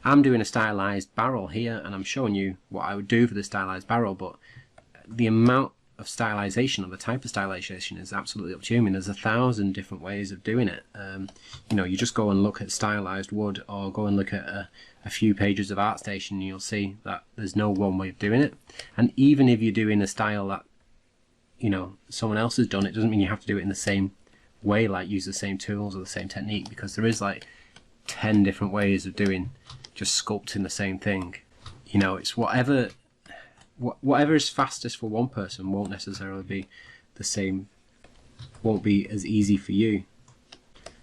I'm doing a stylized barrel here, and I'm showing you what I would do for the stylized barrel, but the amount of stylization or the type of stylization is absolutely up to you. I mean, there's 1,000 different ways of doing it. You know, you just go and look at stylized wood, or go and look at a few pages of ArtStation, and you'll see that there's no one way of doing it. And even if you're doing a style that, you know, someone else has done, it doesn't mean you have to do it in the same way, like use the same tools or the same technique, because there is like 10 different ways of doing just sculpting the same thing. You know, it's whatever is fastest for one person won't necessarily be the same, won't be as easy for you.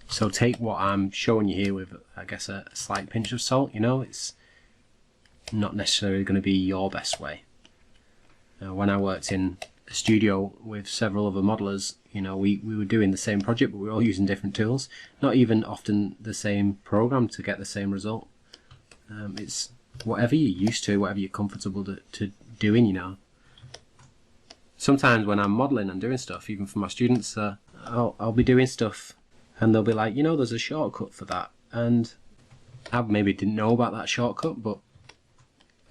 So take what I'm showing you here with, I guess, a slight pinch of salt. You know, it's not necessarily going to be your best way. When I worked in a studio with several other modelers, you know, we were doing the same project, but we were all using different tools, not even often the same program to get the same result. It's whatever you're used to, whatever you're comfortable to doing, you know. Sometimes when I'm modeling and doing stuff, even for my students, I'll be doing stuff and they'll be like, you know, there's a shortcut for that, and I maybe didn't know about that shortcut, but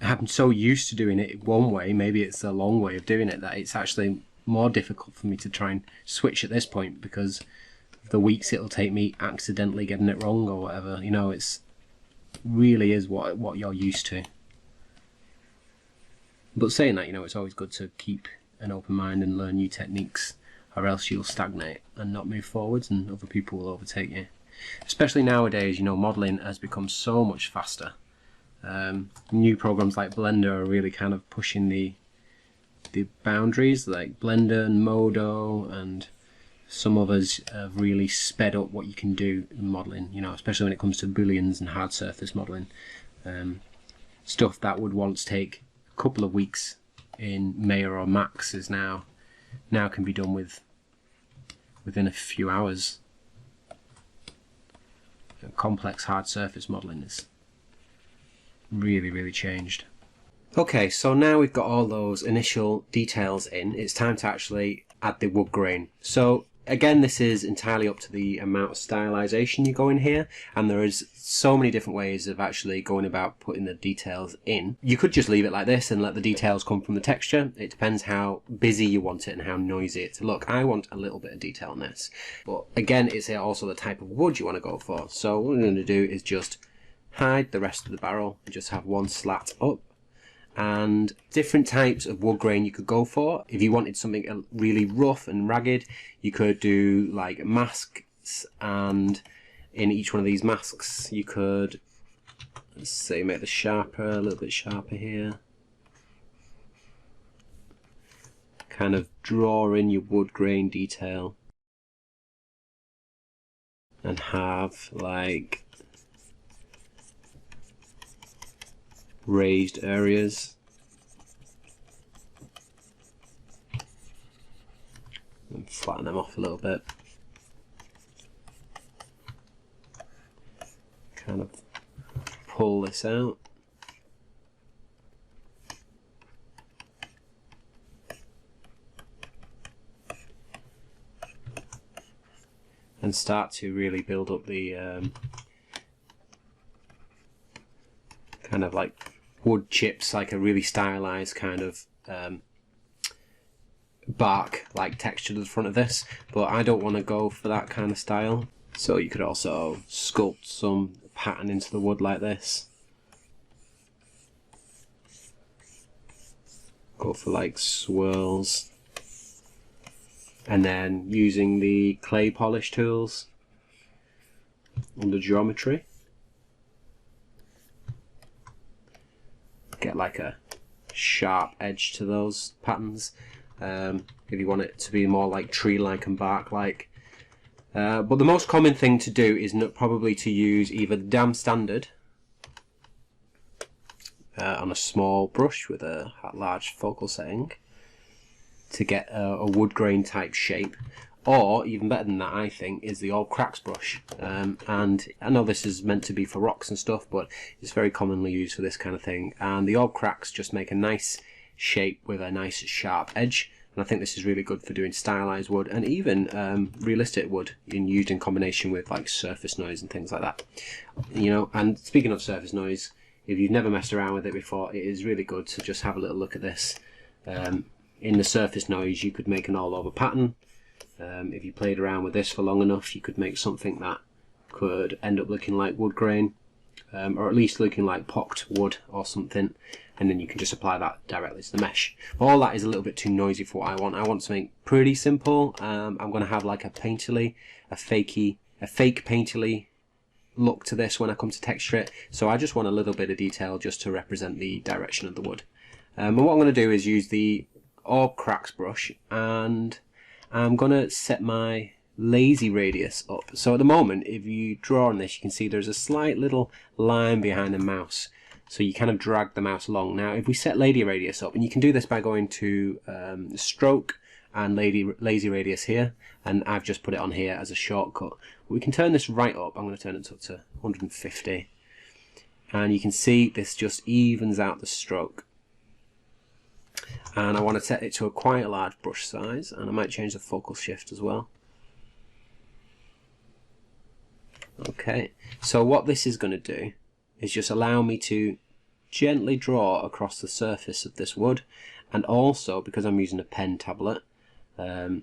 I'm so used to doing it one way, maybe it's a long way of doing it, that it's actually more difficult for me to try and switch at this point, because of the weeks it'll take me accidentally getting it wrong or whatever. You know, it's really is what you're used to. But saying that, you know, it's always good to keep an open mind and learn new techniques, or else you'll stagnate and not move forwards, and other people will overtake you. Especially nowadays, you know, modeling has become so much faster. New programs like Blender are really kind of pushing the boundaries, like Blender and Modo, and some others have really sped up what you can do in modeling, you know, especially when it comes to booleans and hard surface modeling. Stuff that would once take a couple of weeks in Maya or Max is now can be done within a few hours. complex hard surface modelling is really changed. Okay, so now we've got all those initial details in, it's time to actually add the wood grain. So again, this is entirely up to the amount of stylization you go in here, and there is so many different ways of actually going about putting the details in. You could just leave it like this and let the details come from the texture. It depends how busy you want it and how noisy it to look. I want a little bit of detail on this, but again, it's also the type of wood you want to go for. So what we're going to do is just hide the rest of the barrel and just have one slat up. And different types of wood grain you could go for. If you wanted something really rough and ragged, you could do like masks, and in each one of these masks you could, let's say, make the sharper, a little bit sharper here, kind of draw in your wood grain detail and have like raised areas, and flatten them off a little bit, kind of pull this out, and start to really build up the kind of like wood chips, like a really stylized kind of bark like texture to the front of this, but I don't want to go for that kind of style. So you could also sculpt some pattern into the wood like this, go for like swirls, and then using the clay polish tools under geometry, get like a sharp edge to those patterns. If you want it to be more like tree-like and bark-like. But the most common thing to do is probably to use either the dam standard on a small brush with a large focal setting to get a wood grain type shape, or even better than that, I think, is the all cracks brush. And I know this is meant to be for rocks and stuff, but it's very commonly used for this kind of thing. And the all cracks just make a nice shape with a nice sharp edge, and I think this is really good for doing stylized wood and even realistic wood used in combination with like surface noise and things like that. You know, and speaking of surface noise, if you've never messed around with it before, it is really good to just have a little look at this. In the surface noise, you could make an all over pattern. If you played around with this for long enough, you could make something that could end up looking like wood grain, or at least looking like pocked wood or something, and then you can just apply that directly to the mesh. But all that is a little bit too noisy for what I want. I want something pretty simple. I'm going to have like a fake painterly look to this when I come to texture it, so I just want a little bit of detail just to represent the direction of the wood. And what I'm going to do is use the all cracks brush, and I'm going to set my lazy radius up. So at the moment, if you draw on this, you can see there's a slight little line behind the mouse, so you kind of drag the mouse along. Now if we set lazy radius up, and you can do this by going to stroke and lazy radius here, and I've just put it on here as a shortcut. We can turn this right up. I'm going to turn it up to 150, and you can see this just evens out the stroke. And I want to set it to a quite large brush size, and I might change the focal shift as well. Okay, so what this is going to do is just allow me to gently draw across the surface of this wood, and also, because I'm using a pen tablet, it'll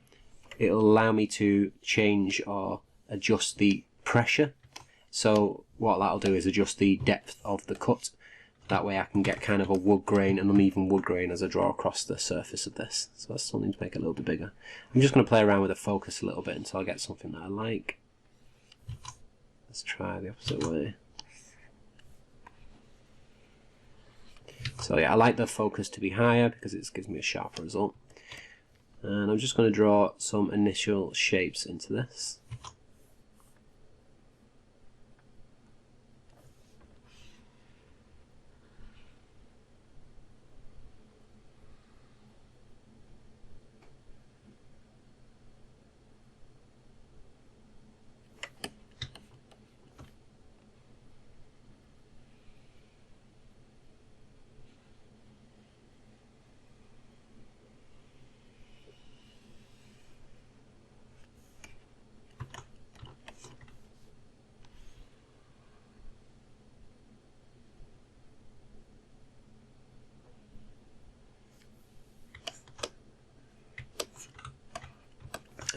allow me to change or adjust the pressure. So what that'll do is adjust the depth of the cut. That way I can get kind of a wood grain, an uneven wood grain, as I draw across the surface of this. So I still need to make it a little bit bigger. I'm just going to play around with the focus a little bit until I get something that I like. Let's try the opposite way. So yeah, I like the focus to be higher because it gives me a sharper result. And I'm just going to draw some initial shapes into this.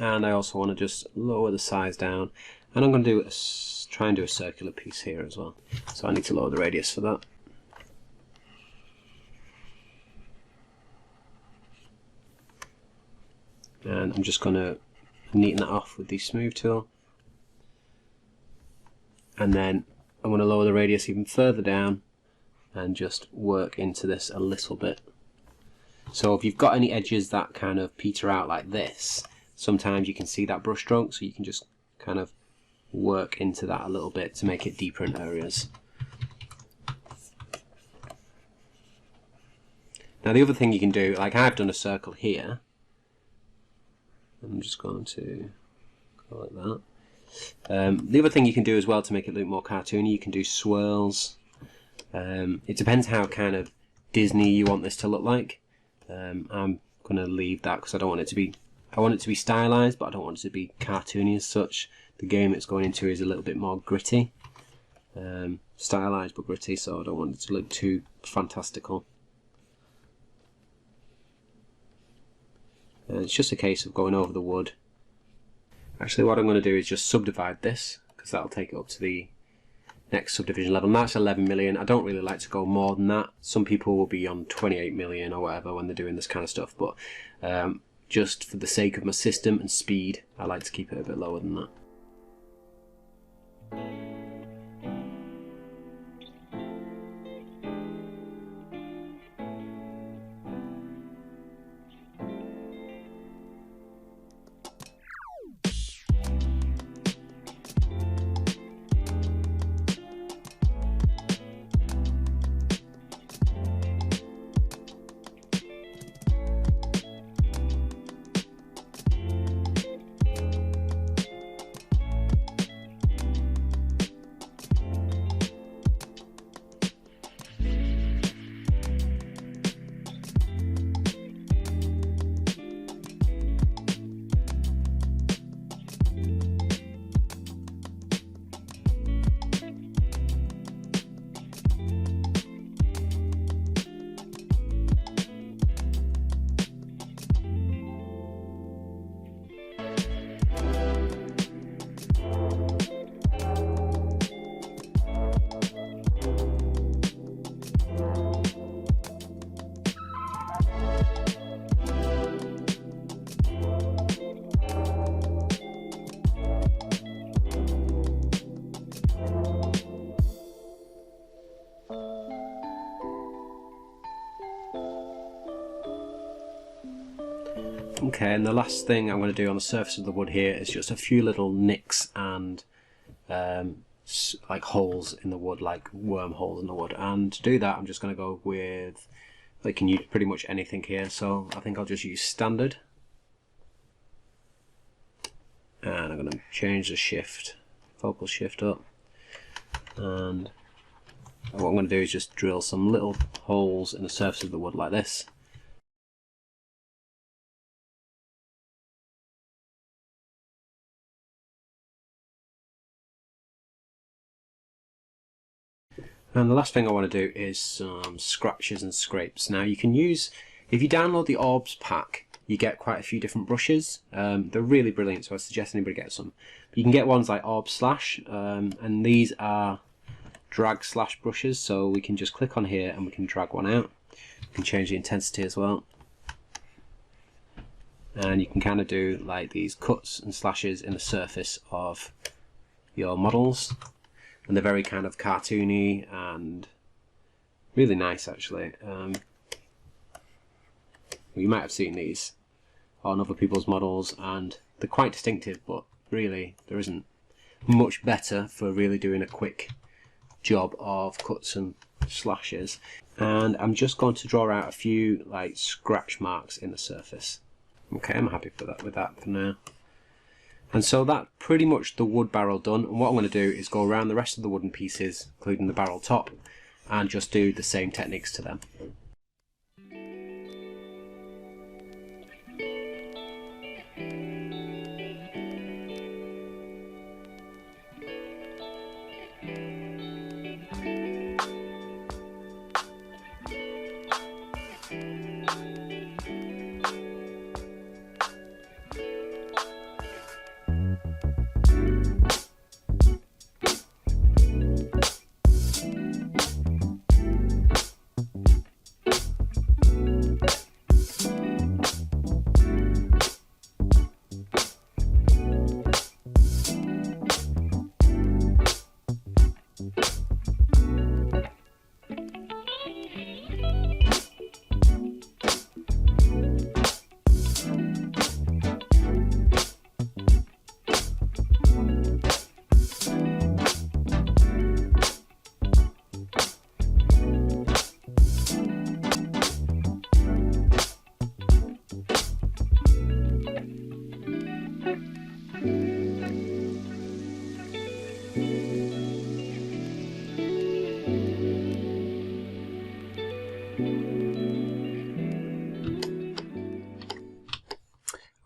and I also want to just lower the size down, and I'm going to try and do a circular piece here as well, so I need to lower the radius for that. And I'm just going to neaten that off with the smooth tool, and then I'm going to lower the radius even further down and just work into this a little bit. So if you've got any edges that kind of peter out like this, sometimes you can see that brush stroke, so you can just kind of work into that a little bit to make it deeper in areas. Now the other thing you can do, like I've done a circle here, I'm just going to go like that. The other thing you can do as well to make it look more cartoony, you can do swirls. It depends how kind of Disney you want this to look like. I'm going to leave that because I don't want it to be, I want it to be stylized, but I don't want it to be cartoony as such. The game it's going into is a little bit more gritty, stylized but gritty, so I don't want it to look too fantastical. It's just a case of going over the wood. Actually, what I'm going to do is just subdivide this, because that'll take it up to the next subdivision level, and that's 11 million. I don't really like to go more than that. Some people will be on 28 million or whatever when they're doing this kind of stuff, but just for the sake of my system and speed, I like to keep it a bit lower than that. Okay, and the last thing I'm going to do on the surface of the wood here is just a few little nicks and like holes in the wood, like wormholes in the wood. And to do that, I'm just going to go with, I can use pretty much anything here, so I think I'll just use standard. And I'm going to change the shift, focal shift up. And what I'm going to do is just drill some little holes in the surface of the wood like this. And the last thing I want to do is some scratches and scrapes. Now you can use, if you download the Orbs pack, you get quite a few different brushes. They're really brilliant, so I suggest anybody get some. You can get ones like Orb Slash, and these are drag slash brushes, so we can just click on here and we can drag one out. You can change the intensity as well. And you can kind of do like these cuts and slashes in the surface of your models. And they're very kind of cartoony and really nice actually. You might have seen these on other people's models and they're quite distinctive, but really there isn't much better for really doing a quick job of cuts and slashes. And I'm just going to draw out a few like scratch marks in the surface. Okay, I'm happy with that for now. And so that's pretty much the wood barrel done, and what I'm going to do is go around the rest of the wooden pieces, including the barrel top, and just do the same techniques to them.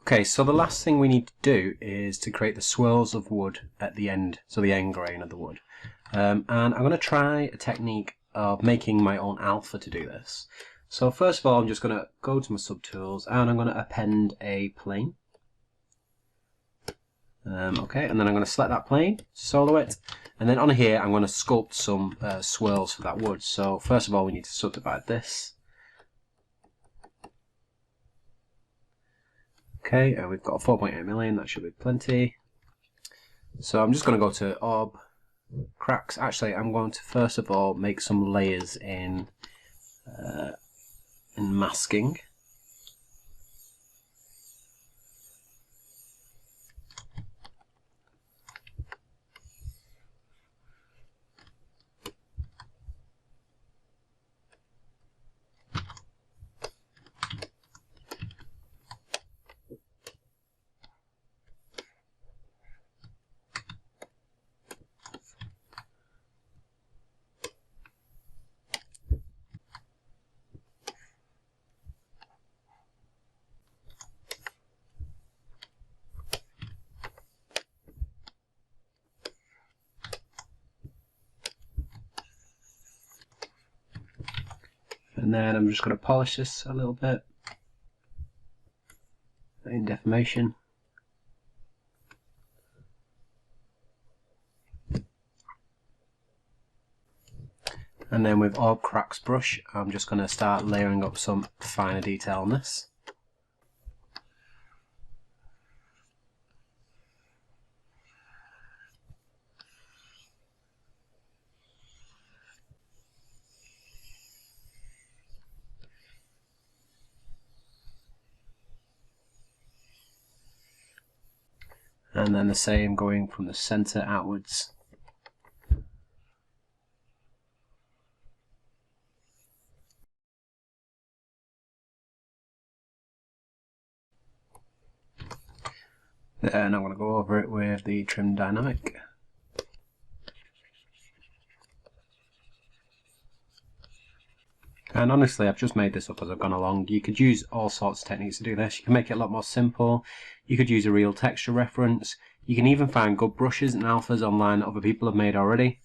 Okay, so the last thing we need to do is to create the swirls of wood at the end, so the end grain of the wood. And I'm going to try a technique of making my own alpha to do this. So first of all, I'm just going to go to my subtools and I'm going to append a plane. Okay, and then I'm going to select that plane, solo it, and then on here I'm going to sculpt some swirls for that wood. So first of all, we need to subdivide this. Okay, we've got 4.8 million, that should be plenty. So I'm just going to go to Orb, Cracks. Actually, I'm going to first of all make some layers in masking. And then I'm just going to polish this a little bit in Decimation. And then with Orb Cracks brush, I'm just going to start layering up some finer detail on this. And then the same going from the center outwards. Then I'm going to go over it with the trim dynamic. And honestly, I've just made this up as I've gone along. You could use all sorts of techniques to do this. You can make it a lot more simple. You could use a real texture reference. You can even find good brushes and alphas online that other people have made already.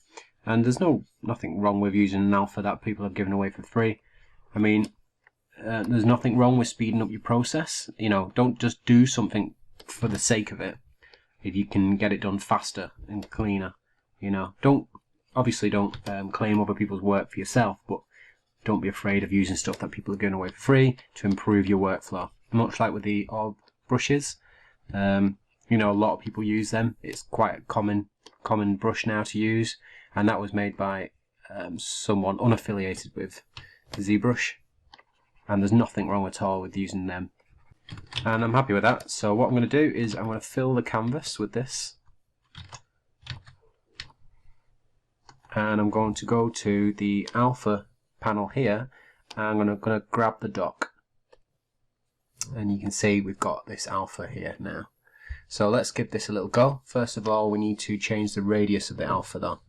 And there's nothing wrong with using an alpha that people have given away for free. I mean, there's nothing wrong with speeding up your process. You know, don't just do something for the sake of it. If you can get it done faster and cleaner, you know, obviously don't claim other people's work for yourself, but don't be afraid of using stuff that people are giving away for free to improve your workflow. Much like with the Orb brushes, you know, a lot of people use them. It's quite a common brush now to use, and that was made by someone unaffiliated with ZBrush, and there's nothing wrong at all with using them. And I'm happy with that. So what I'm going to do is I'm going to fill the canvas with this, and I'm going to go to the alpha panel here, and I'm going to grab the dock, and you can see we've got this alpha here now. So let's give this a little go. First of all, we need to change the radius of the alpha though.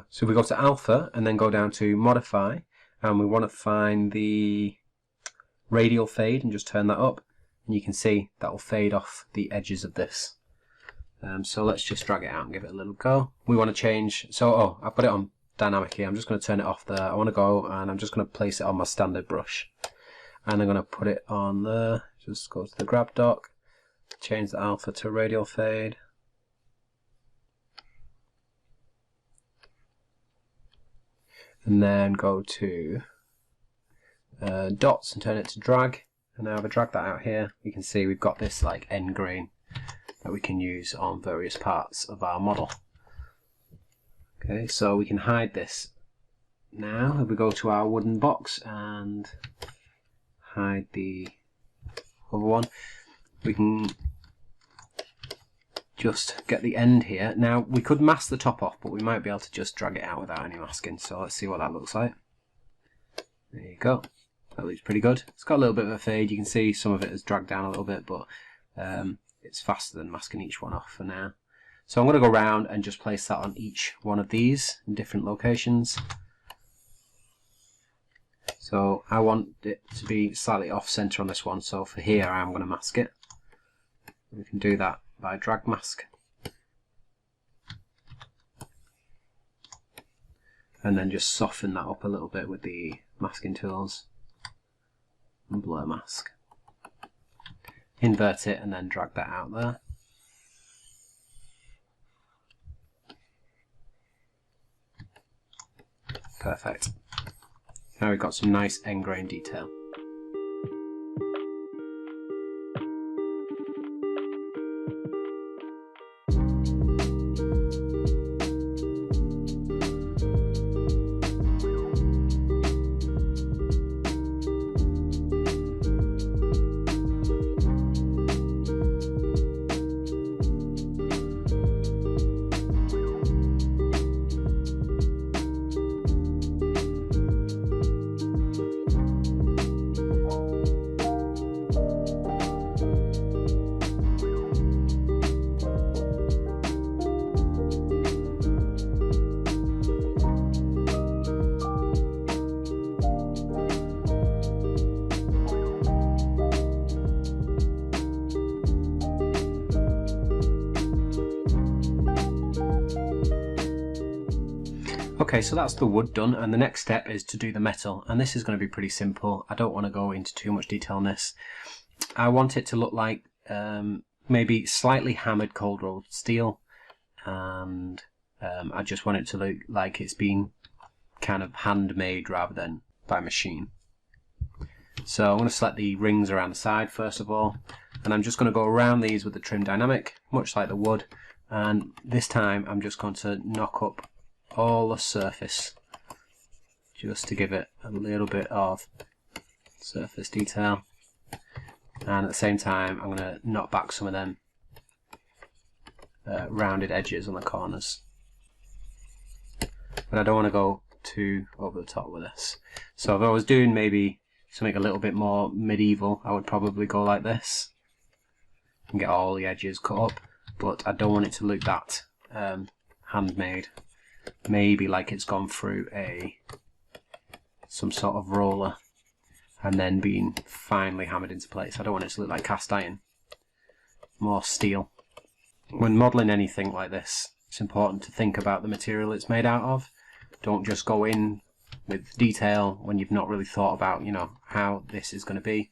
So we go to alpha and then go down to modify, and we want to find the radial fade and just turn that up, and you can see that will fade off the edges of this. So let's just drag it out and give it a little go. We want to change, so I put it on dynamic here. I'm just going to turn it off there. I want to go and I'm just going to place it on my standard brush, and I'm going to put it on there. Just go to the grab dock, change the alpha to radial fade, and then go to dots and turn it to drag. And now if I drag that out here, you can see we've got this like end grain that we can use on various parts of our model. Okay, so we can hide this now. If we go to our wooden box and hide the other one, we can just get the end here. Now we could mask the top off, but we might be able to just drag it out without any masking. So let's see what that looks like. There you go. That looks pretty good. It's got a little bit of a fade. You can see some of it has dragged down a little bit, but it's faster than masking each one off for now. So I'm going to go around and just place that on each one of these in different locations. So I want it to be slightly off center on this one, so for here I'm going to mask it. We can do that by drag mask. And then just soften that up a little bit with the masking tools and blur mask. Invert it and then drag that out there. Perfect. Now we've got some nice end grain detail. Okay, so that's the wood done, and the next step is to do the metal, and this is going to be pretty simple. I don't want to go into too much detail on this. I want it to look like maybe slightly hammered cold rolled steel, and I just want it to look like it's been kind of handmade rather than by machine. So I'm going to select the rings around the side first of all, and I'm just going to go around these with the trim dynamic, much like the wood, and this time I'm just going to knock up all the surface just to give it a little bit of surface detail, and at the same time I'm going to knock back some of them rounded edges on the corners, but I don't want to go too over the top with this. So if I was doing maybe something a little bit more medieval, I would probably go like this and get all the edges cut up, but I don't want it to look that handmade. Maybe like it's gone through some sort of roller and then being finely hammered into place. I don't want it to look like cast iron, more steel. When modelling anything like this, it's important to think about the material it's made out of. Don't just go in with detail when you've not really thought about, you know, how this is going to be,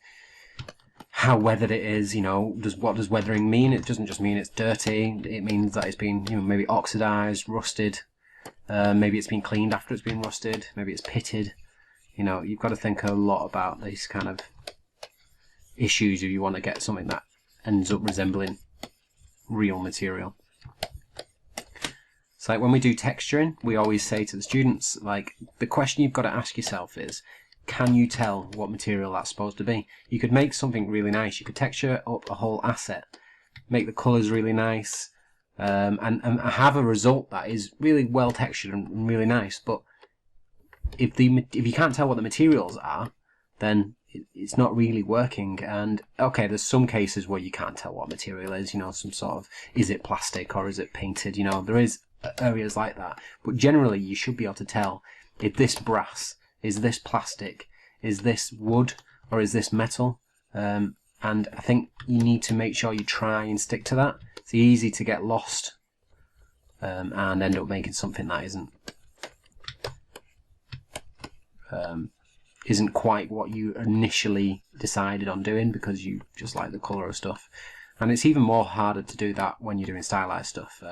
how weathered it is. You know, what does weathering mean? It doesn't just mean it's dirty. It means that it's been, you know, maybe oxidized, rusted. Maybe it's been cleaned after it's been rusted. Maybe it's pitted. You know, you've got to think a lot about these kind of issues if you want to get something that ends up resembling real material. It's like when we do texturing, we always say to the students, like, the question you've got to ask yourself is, can you tell what material that's supposed to be? You could make something really nice. You could texture up a whole asset, make the colours really nice, and have a result that is really well textured and really nice. But if you can't tell what the materials are, then it's not really working. And okay, there's some cases where you can't tell what material is. You know, some sort of, is it plastic or is it painted? You know, there is areas like that. But generally, you should be able to tell if this brass, is this plastic, is this wood, or is this metal? And I think you need to make sure you try and stick to that. It's easy to get lost and end up making something that isn't quite what you initially decided on doing because you just like the colour of stuff. And it's even more harder to do that when you're doing stylized stuff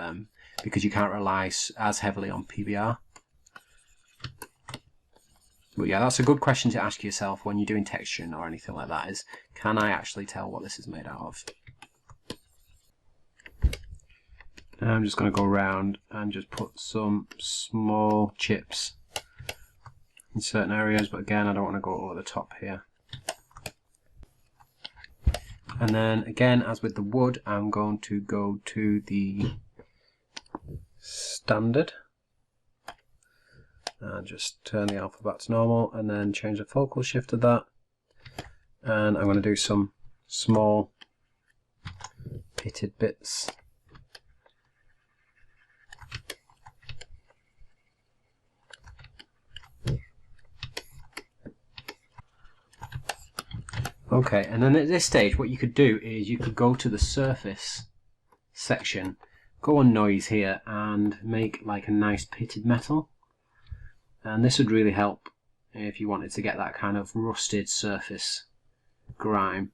because you can't rely as heavily on PBR. But yeah, that's a good question to ask yourself when you're doing texturing or anything like that, is can I actually tell what this is made out of? Now I'm just going to go around and just put some small chips in certain areas, but again, I don't want to go over the top here. And then again, as with the wood, I'm going to go to the standard and just turn the alpha back to normal and then change the focal shift of that. And I'm going to do some small pitted bits. Okay, and then at this stage what you could do is you could go to the surface section, go on noise here and make like a nice pitted metal, and this would really help if you wanted to get that kind of rusted surface grime,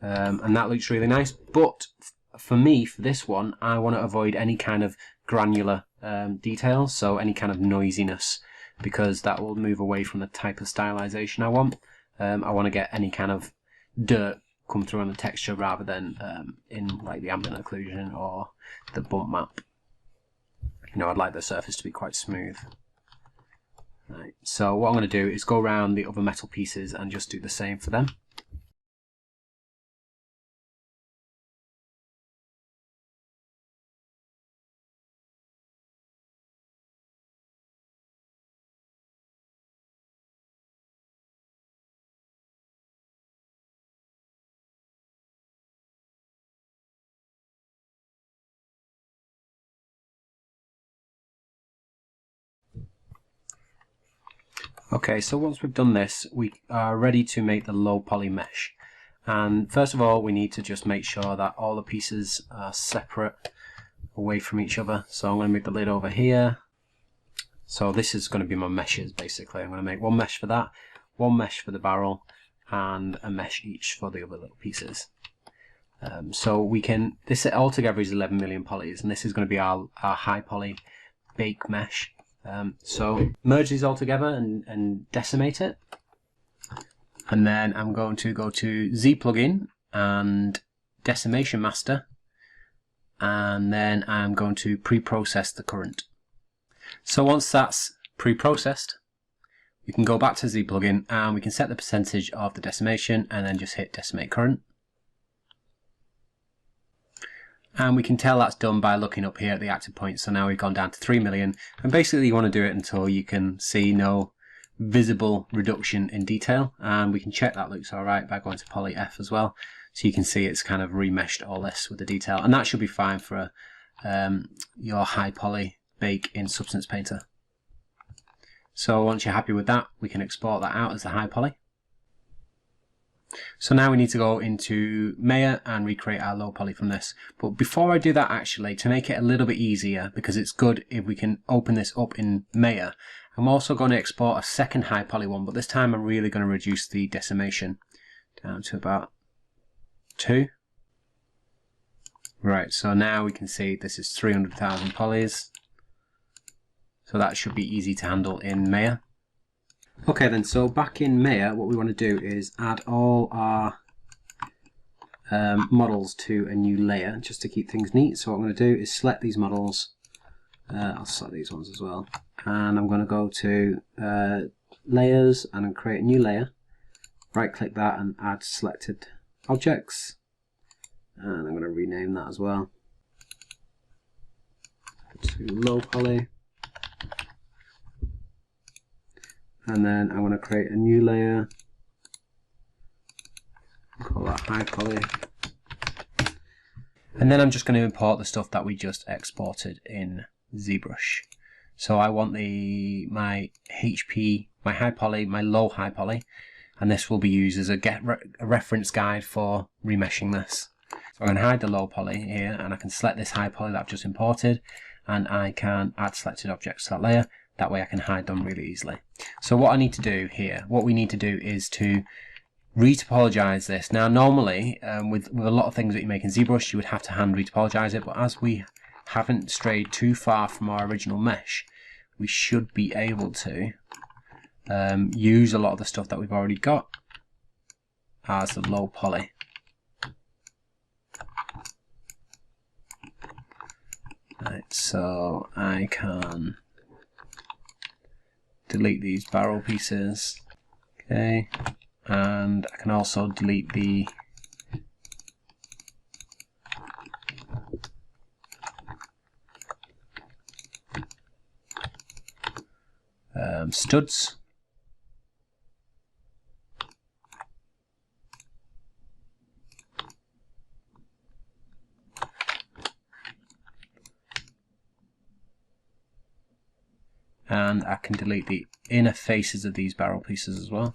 and that looks really nice. But for me, for this one, I want to avoid any kind of granular details, so any kind of noisiness, because that will move away from the type of stylization I want. I want to get any kind of dirt come through on the texture rather than in like the ambient occlusion or the bump map. You know, I'd like the surface to be quite smooth. Right, so what I'm going to do is go around the other metal pieces and just do the same for them. Okay, so once we've done this, we are ready to make the low poly mesh. And first of all, we need to just make sure that all the pieces are separate away from each other. So I'm going to move the lid over here. So this is going to be my meshes basically. I'm going to make one mesh for that, one mesh for the barrel, and a mesh each for the other little pieces. So we can, this altogether is 11 million polys, and this is going to be our high poly bake mesh. So merge these all together and decimate it, and then I'm going to go to Z plugin and Decimation master, and then I'm going to pre-process the current. So once that's pre-processed, we can go back to Z plugin and we can set the percentage of the decimation and then just hit decimate current. And we can tell that's done by looking up here at the active point. So now we've gone down to 3 million, and basically you want to do it until you can see no visible reduction in detail, and we can check that looks alright by going to poly F as well, so you can see it's kind of remeshed all this with the detail, and that should be fine for your high poly bake in Substance Painter. So once you're happy with that, we can export that out as the high poly. So now we need to go into Maya and recreate our low poly from this. But before I do that, actually, to make it a little bit easier, because it's good if we can open this up in Maya, I'm also going to export a second high poly one, but this time I'm really going to reduce the decimation down to about 2. Right, so now we can see this is 300,000 polys. So that should be easy to handle in Maya. Okay then, so back in Maya, what we want to do is add all our models to a new layer, just to keep things neat. So what I'm going to do is select these models, I'll select these ones as well, and I'm going to go to layers and create a new layer, right click that and add selected objects, and I'm going to rename that as well to low poly. And then I'm going to create a new layer, call that high poly. And then I'm just going to import the stuff that we just exported in ZBrush. So I want my HP, my high poly, my low high poly, and this will be used as a reference guide for remeshing this. So I'm going to hide the low poly here, and I can select this high poly that I've just imported, and I can add selected objects to that layer. That way I can hide them really easily. So what I need to do here, what we need to do is to retopologize this. Now normally with a lot of things that you make in ZBrush you would have to hand retopologize it, but as we haven't strayed too far from our original mesh, we should be able to use a lot of the stuff that we've already got as the low poly. Right, so I can delete these barrel pieces, okay, and I can also delete the studs. And I can delete the inner faces of these barrel pieces as well.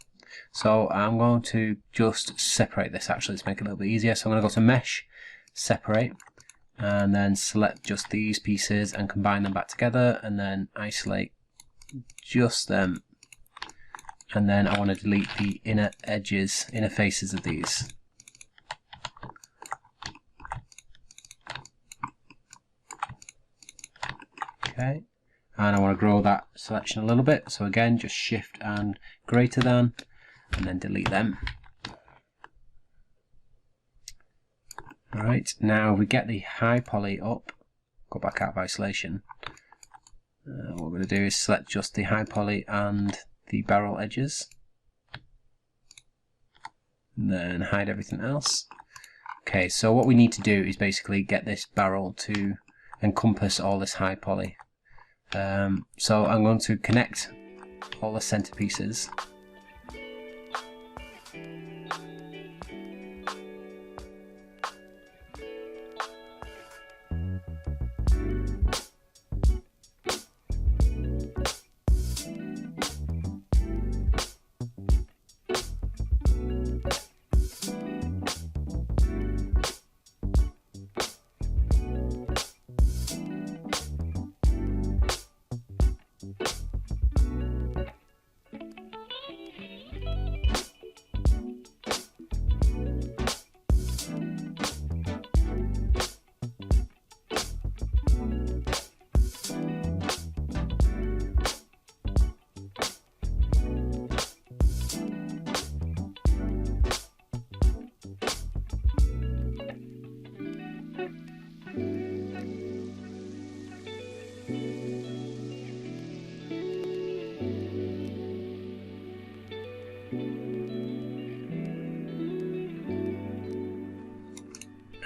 So I'm going to just separate this actually to make it a little bit easier. So I'm going to go to Mesh, Separate, and then select just these pieces and combine them back together, and then isolate just them. And then I want to delete the inner edges, inner faces of these. Okay, and I want to grow that selection a little bit. So again, just Shift and greater than, and then delete them. Alright, now we get the high poly up, go back out of isolation. What we're going to do is select just the high poly and the barrel edges, and then hide everything else. Okay, so what we need to do is basically get this barrel to encompass all this high poly. So I'm going to connect all the center pieces.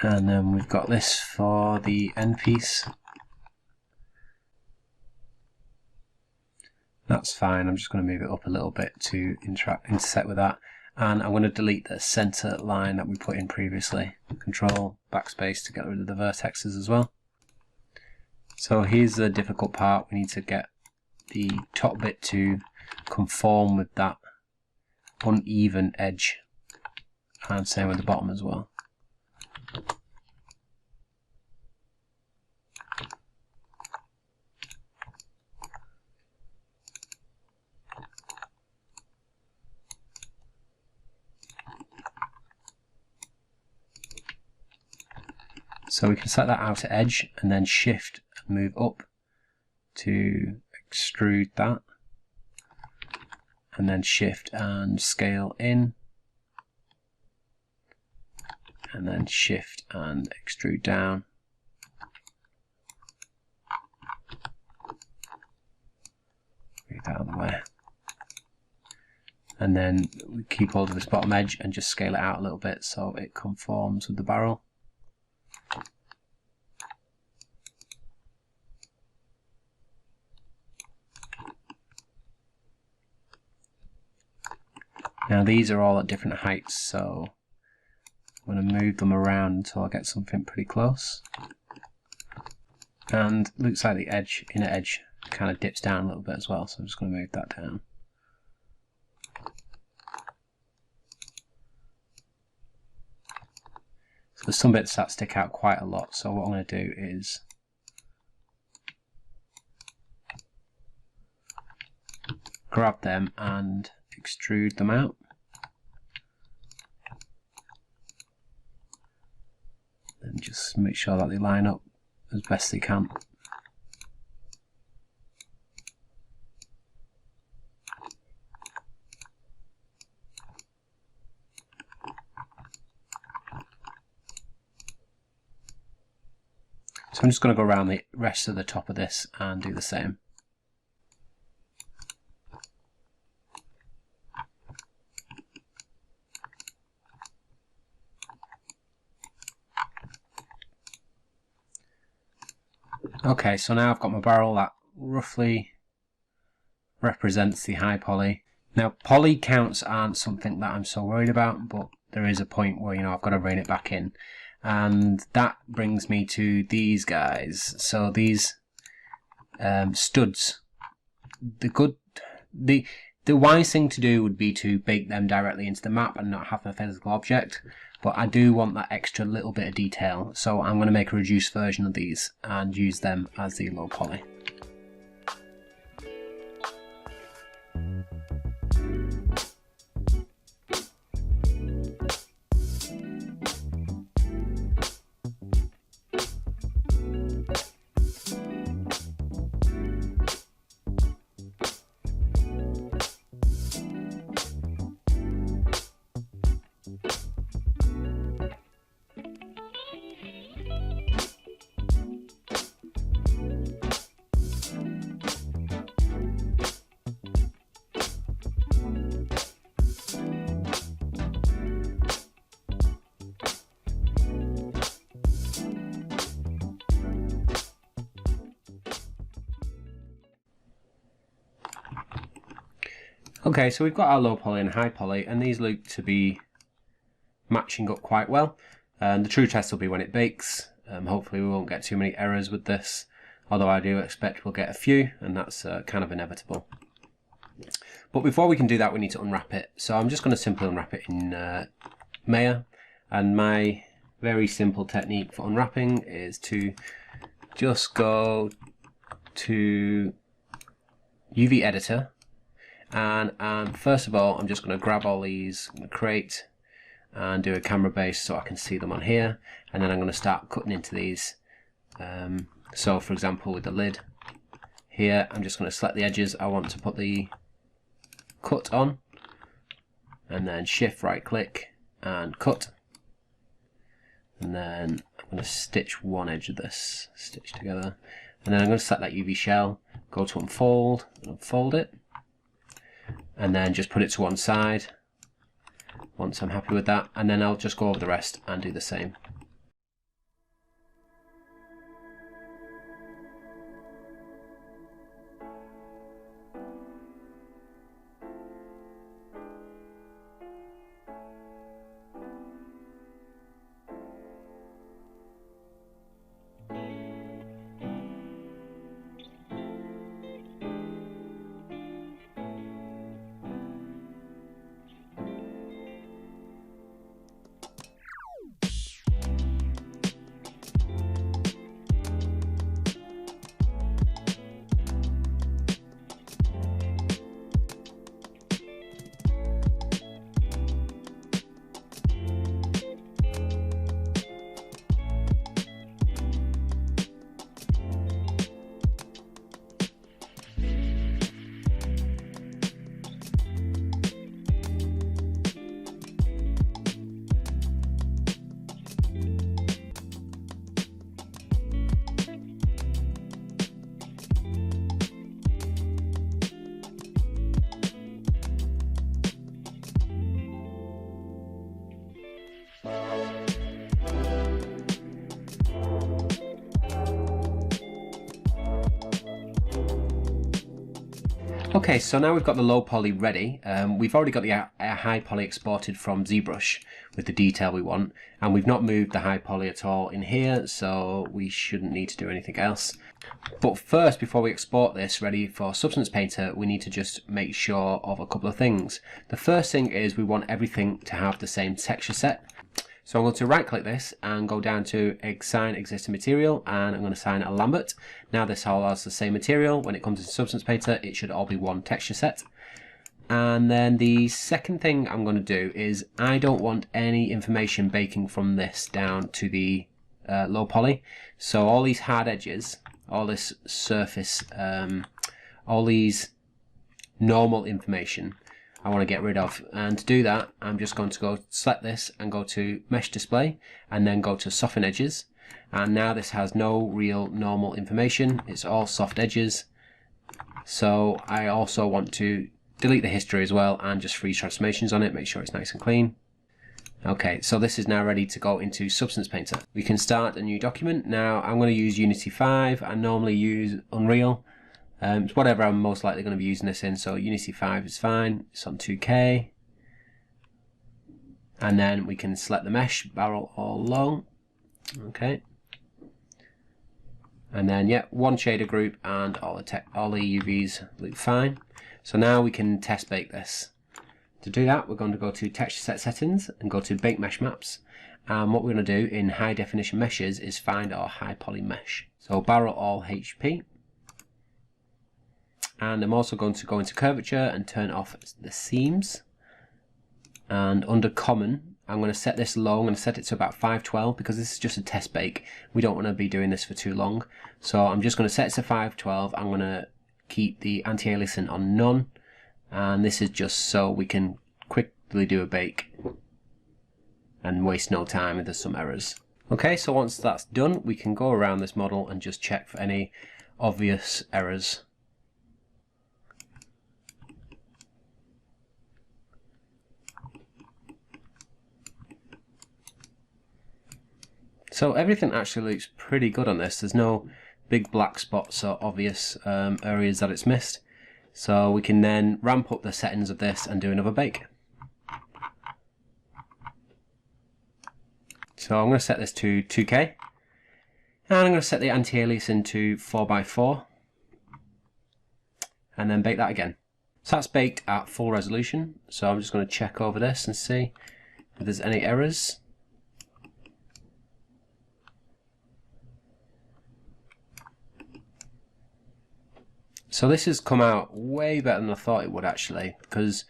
And then we've got this for the end piece. That's fine, I'm just going to move it up a little bit to intersect with that. And I'm going to delete the center line that we put in previously. Control backspace to get rid of the vertexes as well. So here's the difficult part. We need to get the top bit to conform with that uneven edge, and same with the bottom as well. So we can set that outer edge and then Shift and move up to extrude that, and then Shift and scale in, and then Shift and extrude down. Move that out of the way. And then we keep hold of this bottom edge and just scale it out a little bit so it conforms with the barrel. Now these are all at different heights, so I'm going to move them around until I get something pretty close. And it looks like the edge, inner edge, kind of dips down a little bit as well, so I'm just going to move that down. So there's some bits that stick out quite a lot, so what I'm going to do is grab them and extrude them out. And just make sure that they line up as best they can. So I'm just going to go around the rest of the top of this and do the same. Okay, so now I've got my barrel that roughly represents the high poly. Now poly counts aren't something that I'm so worried about, but there is a point where, you know, I've got to rein it back in. And that brings me to these guys. So these studs, the The wise thing to do would be to bake them directly into the map and not have a physical object, but I do want that extra little bit of detail, so I'm going to make a reduced version of these and use them as the low poly. Okay, so we've got our low poly and high poly, and these look to be matching up quite well. And the true test will be when it bakes. Hopefully we won't get too many errors with this, although I do expect we'll get a few, and that's kind of inevitable. But before we can do that, we need to unwrap it. So I'm just going to simply unwrap it in Maya, and my very simple technique for unwrapping is to just go to UV editor. And first of all, I'm just going to grab all these, create, and do a camera base so I can see them on here, and then I'm going to start cutting into these. So for example, with the lid here, I'm just going to select the edges I want to put the cut on, and then shift right click and cut, and then I'm going to stitch one edge of this, stitch together, and then I'm going to select that UV shell, go to unfold, and unfold it. And then just put it to one side once I'm happy with that, and then I'll just go over the rest and do the same. Okay, so now we've got the low poly ready. We've already got the high poly exported from ZBrush with the detail we want, and we've not moved the high poly at all in here, so we shouldn't need to do anything else. But first, before we export this ready for Substance Painter, we need to just make sure of a couple of things. The first thing is we want everything to have the same texture set. So I'm going to right click this and go down to assign existing material, and I'm going to assign a Lambert. Now this all has the same material. When it comes to Substance Painter, it should all be one texture set. And then the second thing I'm going to do is I don't want any information baking from this down to the low poly. So all these hard edges, all this surface, all these normal information, I want to get rid of, and to do that I'm just going to go select this and go to mesh display and then go to soften edges, and now this has no real normal information, it's all soft edges. So I also want to delete the history as well and just freeze transformations on it, make sure it's nice and clean. Okay, so this is now ready to go into Substance Painter. We can start a new document. Now I'm going to use Unity 5, I normally use Unreal. It's whatever I'm most likely going to be using this in, so Unity 5 is fine, it's on 2K. And then we can select the mesh barrel all along, okay. And then yeah, one shader group and all the UVs look fine. So now we can test bake this. To do that, we're going to go to texture set settings and go to bake mesh maps. And what we're going to do in high definition meshes is find our high poly mesh. So barrel all HP. And I'm also going to go into curvature and turn off the seams. And under common, I'm going to set this low. I'm going to set it to about 512 because this is just a test bake. We don't want to be doing this for too long. So I'm just going to set it to 512. I'm going to keep the anti-aliasing on none. And this is just so we can quickly do a bake and waste no time if there's some errors. Okay, so once that's done, we can go around this model and just check for any obvious errors. So everything actually looks pretty good on this. There's no big black spots or obvious areas that it's missed. So we can then ramp up the settings of this and do another bake. So I'm going to set this to 2K. And I'm going to set the anti-aliasing to 4x4. And then bake that again. So that's baked at full resolution. So I'm just going to check over this and see if there's any errors. So this has come out way better than I thought it would actually, because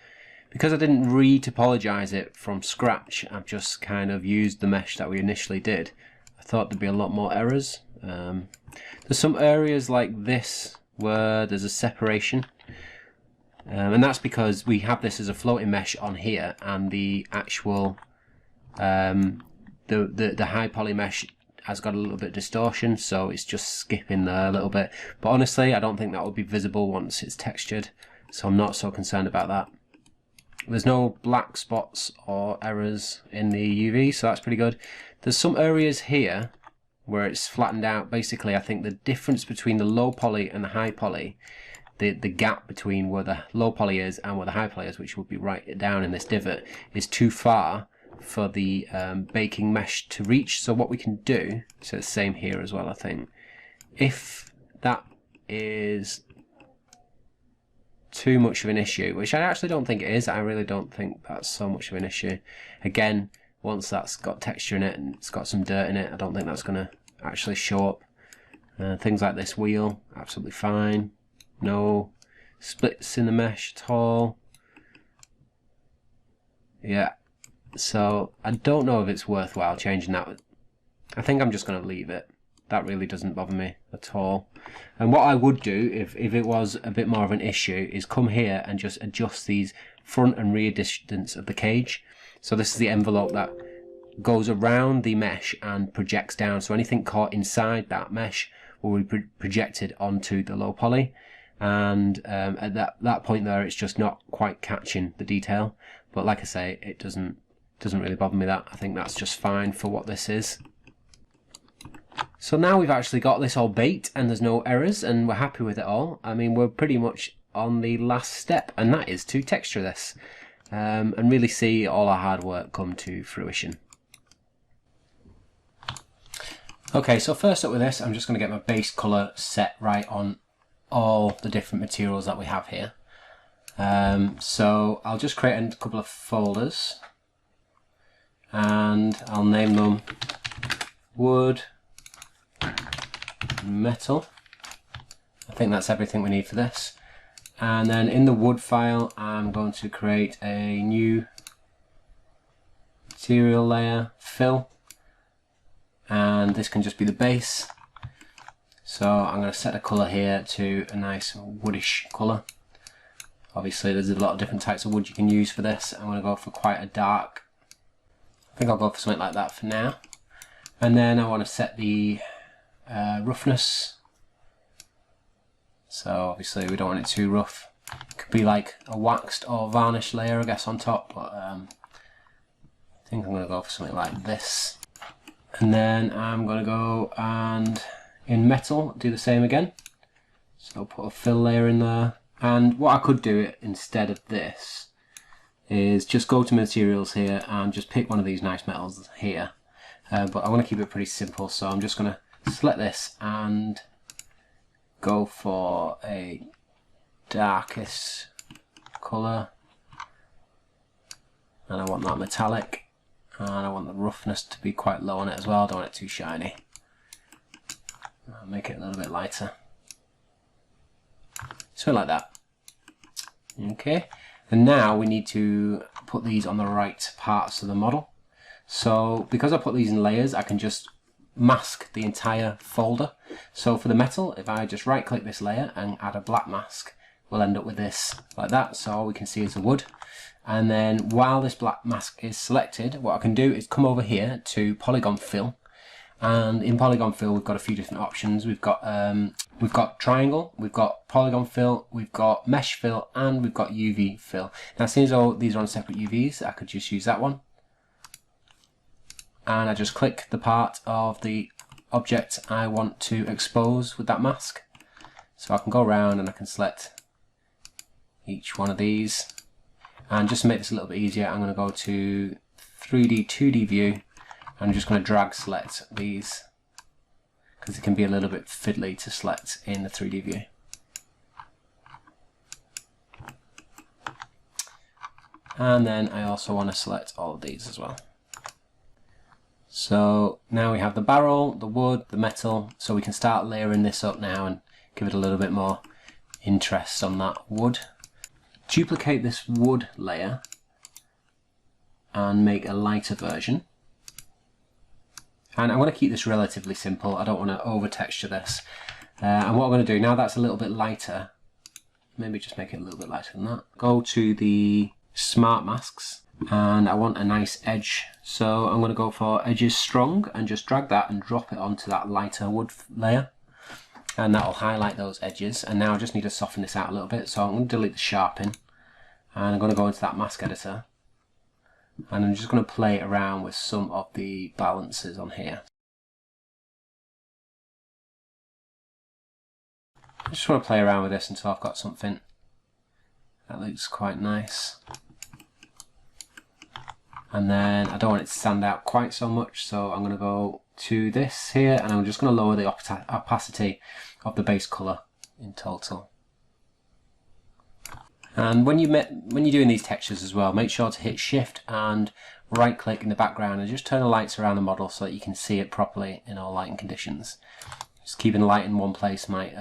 I didn't re-topologize it from scratch. I've just kind of used the mesh that we initially did. I thought there'd be a lot more errors. There's some areas like this where there's a separation, and that's because we have this as a floating mesh on here, and the actual the high poly mesh has got a little bit of distortion, so it's just skipping there a little bit. But honestly, I don't think that will be visible once it's textured, so I'm not so concerned about that. There's no black spots or errors in the UV, so that's pretty good. There's some areas here where it's flattened out. Basically, I think the difference between the low poly and the high poly, the gap between where the low poly is and where the high poly is, which would be right down in this divot, is too far for the baking mesh to reach. So what we can do, so it's the same here as well, I think, if that is too much of an issue, which I actually don't think it is, I really don't think that's so much of an issue. Again, once that's got texture in it and it's got some dirt in it, I don't think that's going to actually show up. Things like this wheel, absolutely fine. No splits in the mesh at all. Yeah. So I don't know if it's worthwhile changing that. I think I'm just going to leave it. That really doesn't bother me at all. And what I would do if it was a bit more of an issue is come here and just adjust these front and rear distance of the cage. So this is the envelope that goes around the mesh and projects down. So anything caught inside that mesh will be projected onto the low poly. And at that point there, it's just not quite catching the detail. But like I say, it doesn't really bother me that. I think that's just fine for what this is. So now we've actually got this all baked and there's no errors and we're happy with it all. I mean, we're pretty much on the last step, and that is to texture this and really see all our hard work come to fruition. Okay, so first up with this, I'm just going to get my base colour set right on all the different materials that we have here. So I'll just create a couple of folders and I'll name them wood, metal. I think that's everything we need for this. And then in the wood file, I'm going to create a new material layer, fill, and this can just be the base. So I'm going to set a colour here to a nice woodish colour. Obviously there's a lot of different types of wood you can use for this. I'm going to go for quite a dark, I think I'll go for something like that for now. And then I want to set the roughness. So obviously we don't want it too rough. It could be like a waxed or varnished layer, I guess, on top, but I think I'm going to go for something like this. And then I'm going to go and in metal do the same again. So put a fill layer in there. And what I could do instead of this is just go to materials here and just pick one of these nice metals here. But I want to keep it pretty simple, so I'm just going to select this and go for a darkest colour, and I want that metallic, and I want the roughness to be quite low on it as well. I don't want it too shiny. I'll make it a little bit lighter. So like that. Okay, and now we need to put these on the right parts of the model. So because I put these in layers, I can just mask the entire folder. So for the metal, if I just right click this layer and add a black mask, we'll end up with this like that. So all we can see is the wood. And then while this black mask is selected, what I can do is come over here to polygon fill. And in polygon fill, we've got a few different options. We've got triangle, we've got polygon fill, we've got mesh fill, and we've got UV fill. Now, since all these are on separate UVs, I could just use that one. And I just click the part of the object I want to expose with that mask. So I can go around and I can select each one of these. And just to make this a little bit easier, I'm going to go to 3D, 2D view. I'm just going to drag select these because it can be a little bit fiddly to select in the 3D view. And then I also want to select all of these as well. So now we have the barrel, the wood, the metal, so we can start layering this up now and give it a little bit more interest on that wood. Duplicate this wood layer and make a lighter version. And I'm going to keep this relatively simple. I don't want to over texture this. And what I'm going to do, now that's a little bit lighter, maybe just make it a little bit lighter than that. Go to the smart masks and I want a nice edge. So I'm going to go for edges strong and just drag that and drop it onto that lighter wood layer. And that will highlight those edges. And now I just need to soften this out a little bit. So I'm going to delete the sharpen and I'm going to go into that mask editor. And I'm just going to play around with some of the balances on here. I just want to play around with this until I've got something that looks quite nice. And then I don't want it to stand out quite so much, so I'm going to go to this here and I'm just going to lower the opacity of the base colour in total. And when you're doing these textures as well, make sure to hit shift and right click in the background and just turn the lights around the model so that you can see it properly in all lighting conditions. Just keeping the light in one place might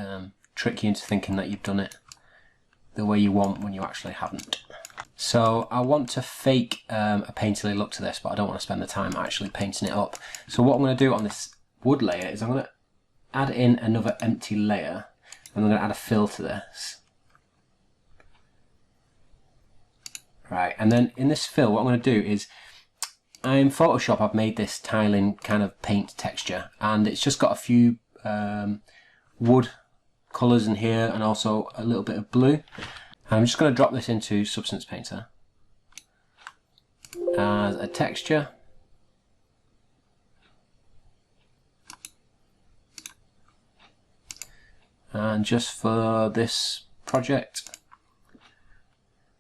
trick you into thinking that you've done it the way you want when you actually haven't. So I want to fake a painterly look to this, but I don't want to spend the time actually painting it up. So what I'm going to do on this wood layer is I'm going to add in another empty layer and I'm going to add a fill to this. Right, and then in this fill, what I'm going to do is, in Photoshop I've made this tiling kind of paint texture, and it's just got a few wood colours in here and also a little bit of blue. And I'm just going to drop this into Substance Painter as a texture. And just for this project,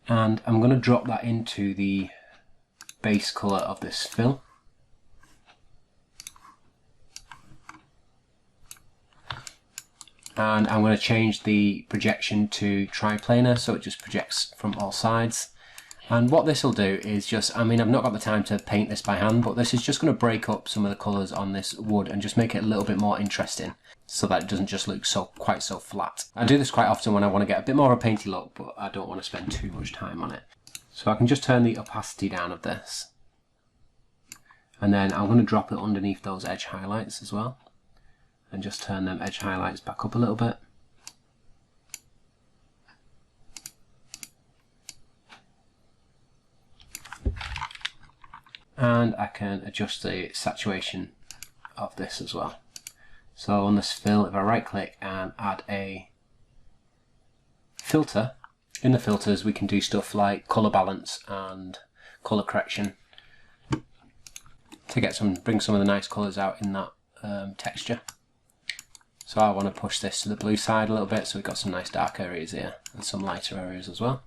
and I'm going to drop that into the base colour of this fill. And I'm going to change the projection to triplanar so it just projects from all sides. And what this will do is just, I mean, I've not got the time to paint this by hand, but this is just going to break up some of the colours on this wood and just make it a little bit more interesting so that it doesn't just look quite so flat. I do this quite often when I want to get a bit more of a painty look, but I don't want to spend too much time on it. So I can just turn the opacity down of this. And then I'm going to drop it underneath those edge highlights as well. And just turn them edge highlights back up a little bit. And I can adjust the saturation of this as well. So on this fill, if I right click and add a filter, in the filters we can do stuff like colour balance and colour correction to bring some of the nice colours out in that texture. So I want to push this to the blue side a little bit, so we've got some nice dark areas here and some lighter areas as well.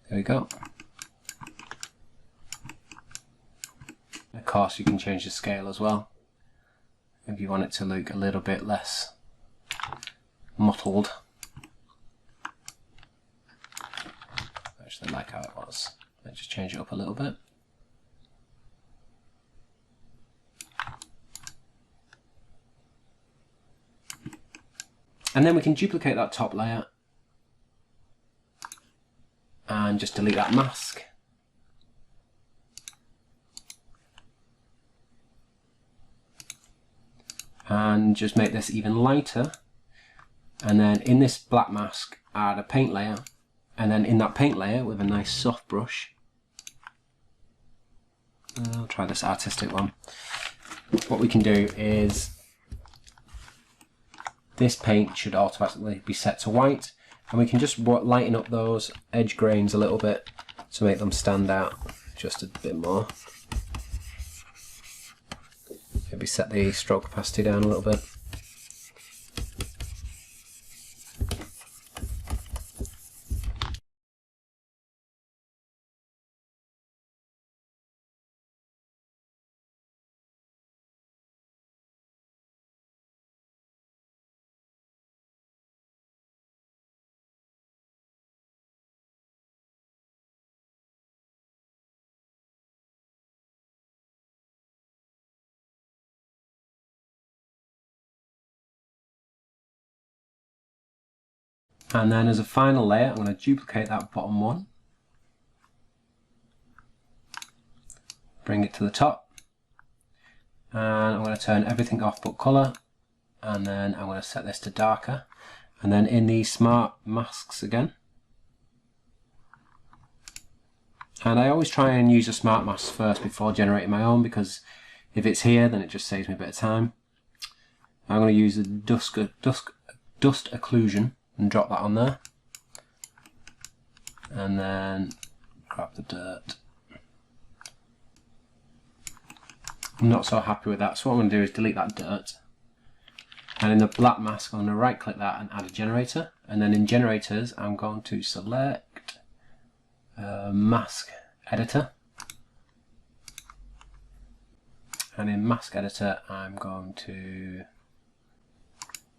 There we go. course you can change the scale as well if you want it to look a little bit less mottled. I actually like how it was. Let's just change it up a little bit. And then we can duplicate that top layer and just delete that mask. And just make this even lighter, and then in this black mask add a paint layer, and then in that paint layer with a nice soft brush, I'll try this artistic one, what we can do is this paint should automatically be set to white, and we can just lighten up those edge grains a little bit to make them stand out just a bit more. Maybe set the stroke opacity down a little bit. And then as a final layer, I'm going to duplicate that bottom one, bring it to the top, and I'm going to turn everything off but colour, and then I'm going to set this to darker, and then in the smart masks again, and I always try and use a smart mask first before generating my own, because if it's here then it just saves me a bit of time. I'm going to use the dust occlusion and drop that on there, and then grab the dirt. I'm not so happy with that, so what I'm going to do is delete that dirt, and in the black mask I'm going to right click that and add a generator, and then in generators I'm going to select mask editor, and in mask editor I'm going to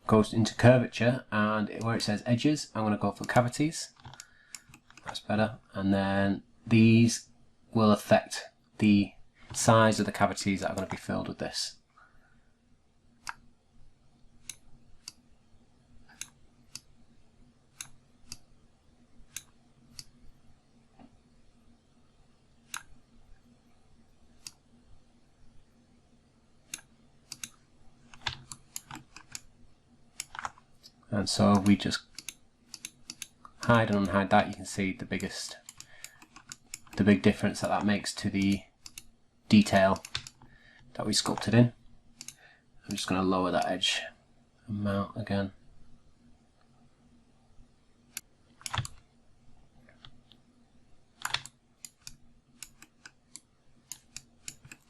go into curvature, and where it says edges I'm going to go for cavities. That's better, and then these will affect the size of the cavities that are going to be filled with this. And so if we just hide and unhide that, you can see the big difference that makes to the detail that we sculpted in. I'm just going to lower that edge amount again.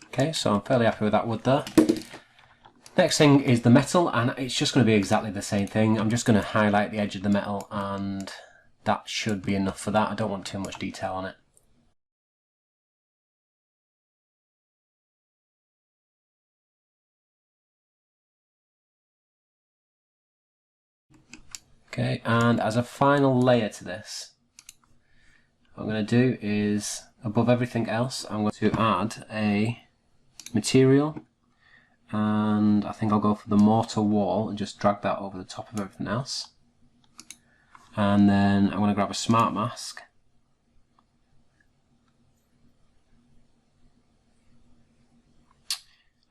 Okay, so I'm fairly happy with that wood there. Next thing is the metal, and it's just going to be exactly the same thing. I'm just going to highlight the edge of the metal, and that should be enough for that. I don't want too much detail on it. Okay, and as a final layer to this, what I'm going to do is, above everything else, I'm going to add a material, and I think I'll go for the mortar wall and just drag that over the top of everything else. And then I'm going to grab a smart mask,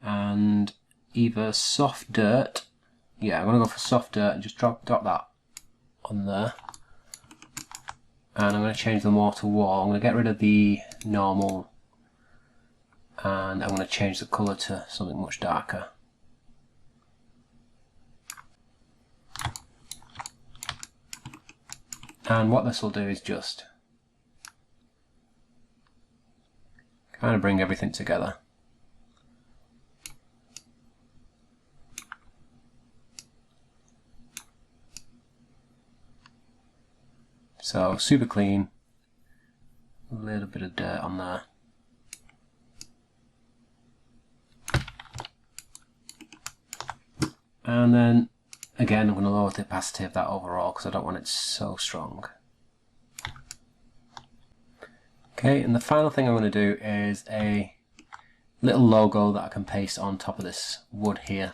and either soft dirt, yeah, I'm going to go for soft dirt and just drop that on there. And I'm going to change the mortar wall. I'm going to get rid of the normal, and I'm going to change the colour to something much darker. And what this will do is just kind of bring everything together. So super clean, a little bit of dirt on there. And then again, I'm going to lower the opacity of that overall because I don't want it so strong. Okay, and the final thing I'm going to do is a little logo that I can paste on top of this wood here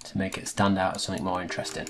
to make it stand out as something more interesting.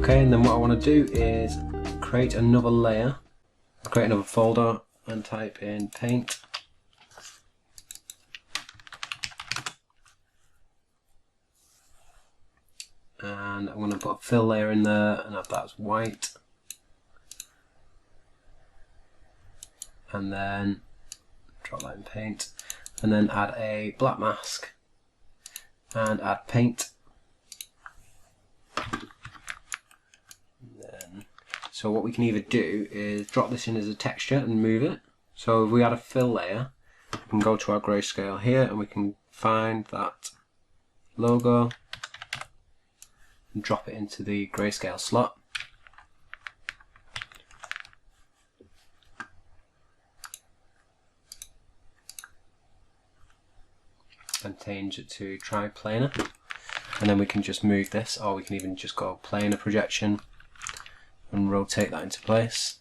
Okay, and then what I want to do is create another layer, create another folder and type in paint. And I'm going to put a fill layer in there and have that as white. And then drop that in paint. And then add a black mask and add paint. So what we can either do is drop this in as a texture and move it. So if we add a fill layer, we can go to our grayscale here and we can find that logo and drop it into the grayscale slot. And change it to triplanar. And then we can just move this, or we can even just go planar projection and rotate that into place.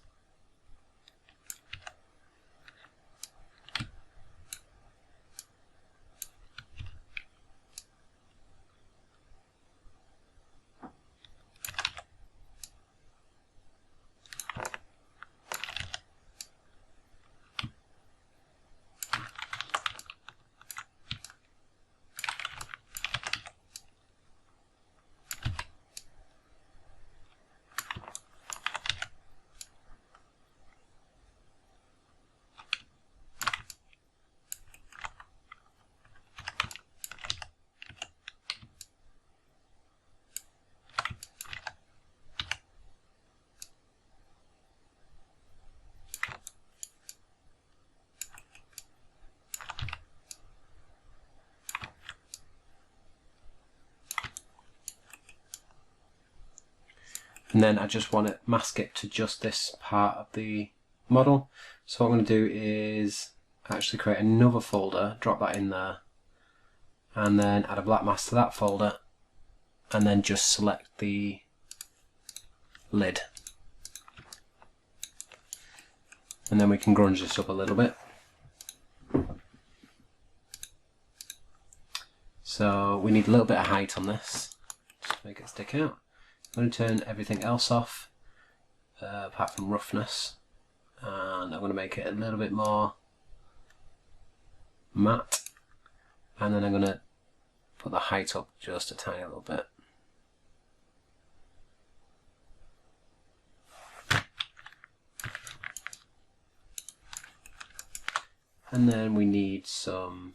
And then I just want to mask it to just this part of the model. So what I'm going to do is actually create another folder, drop that in there, and then add a black mask to that folder, and then just select the lid. And then we can grunge this up a little bit. So we need a little bit of height on this, just to make it stick out. I'm going to turn everything else off, apart from roughness, and I'm going to make it a little bit more matte, and then I'm going to put the height up just a tiny little bit. And then we need some,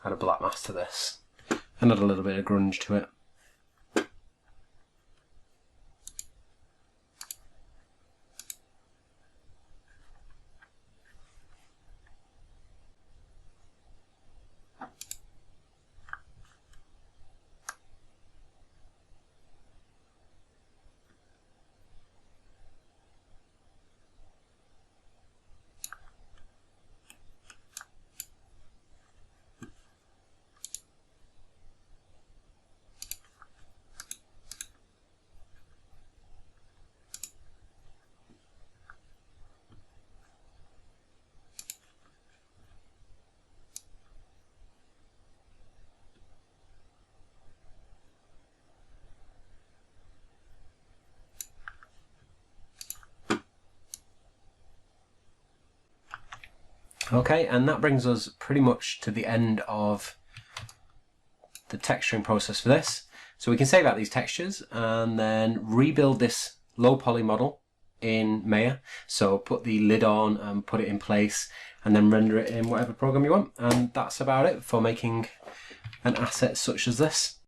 add a black mask to this. And add a little bit of grunge to it. Okay, and that brings us pretty much to the end of the texturing process for this. So we can save out these textures and then rebuild this low poly model in Maya. So put the lid on and put it in place and then render it in whatever program you want. And that's about it for making an asset such as this.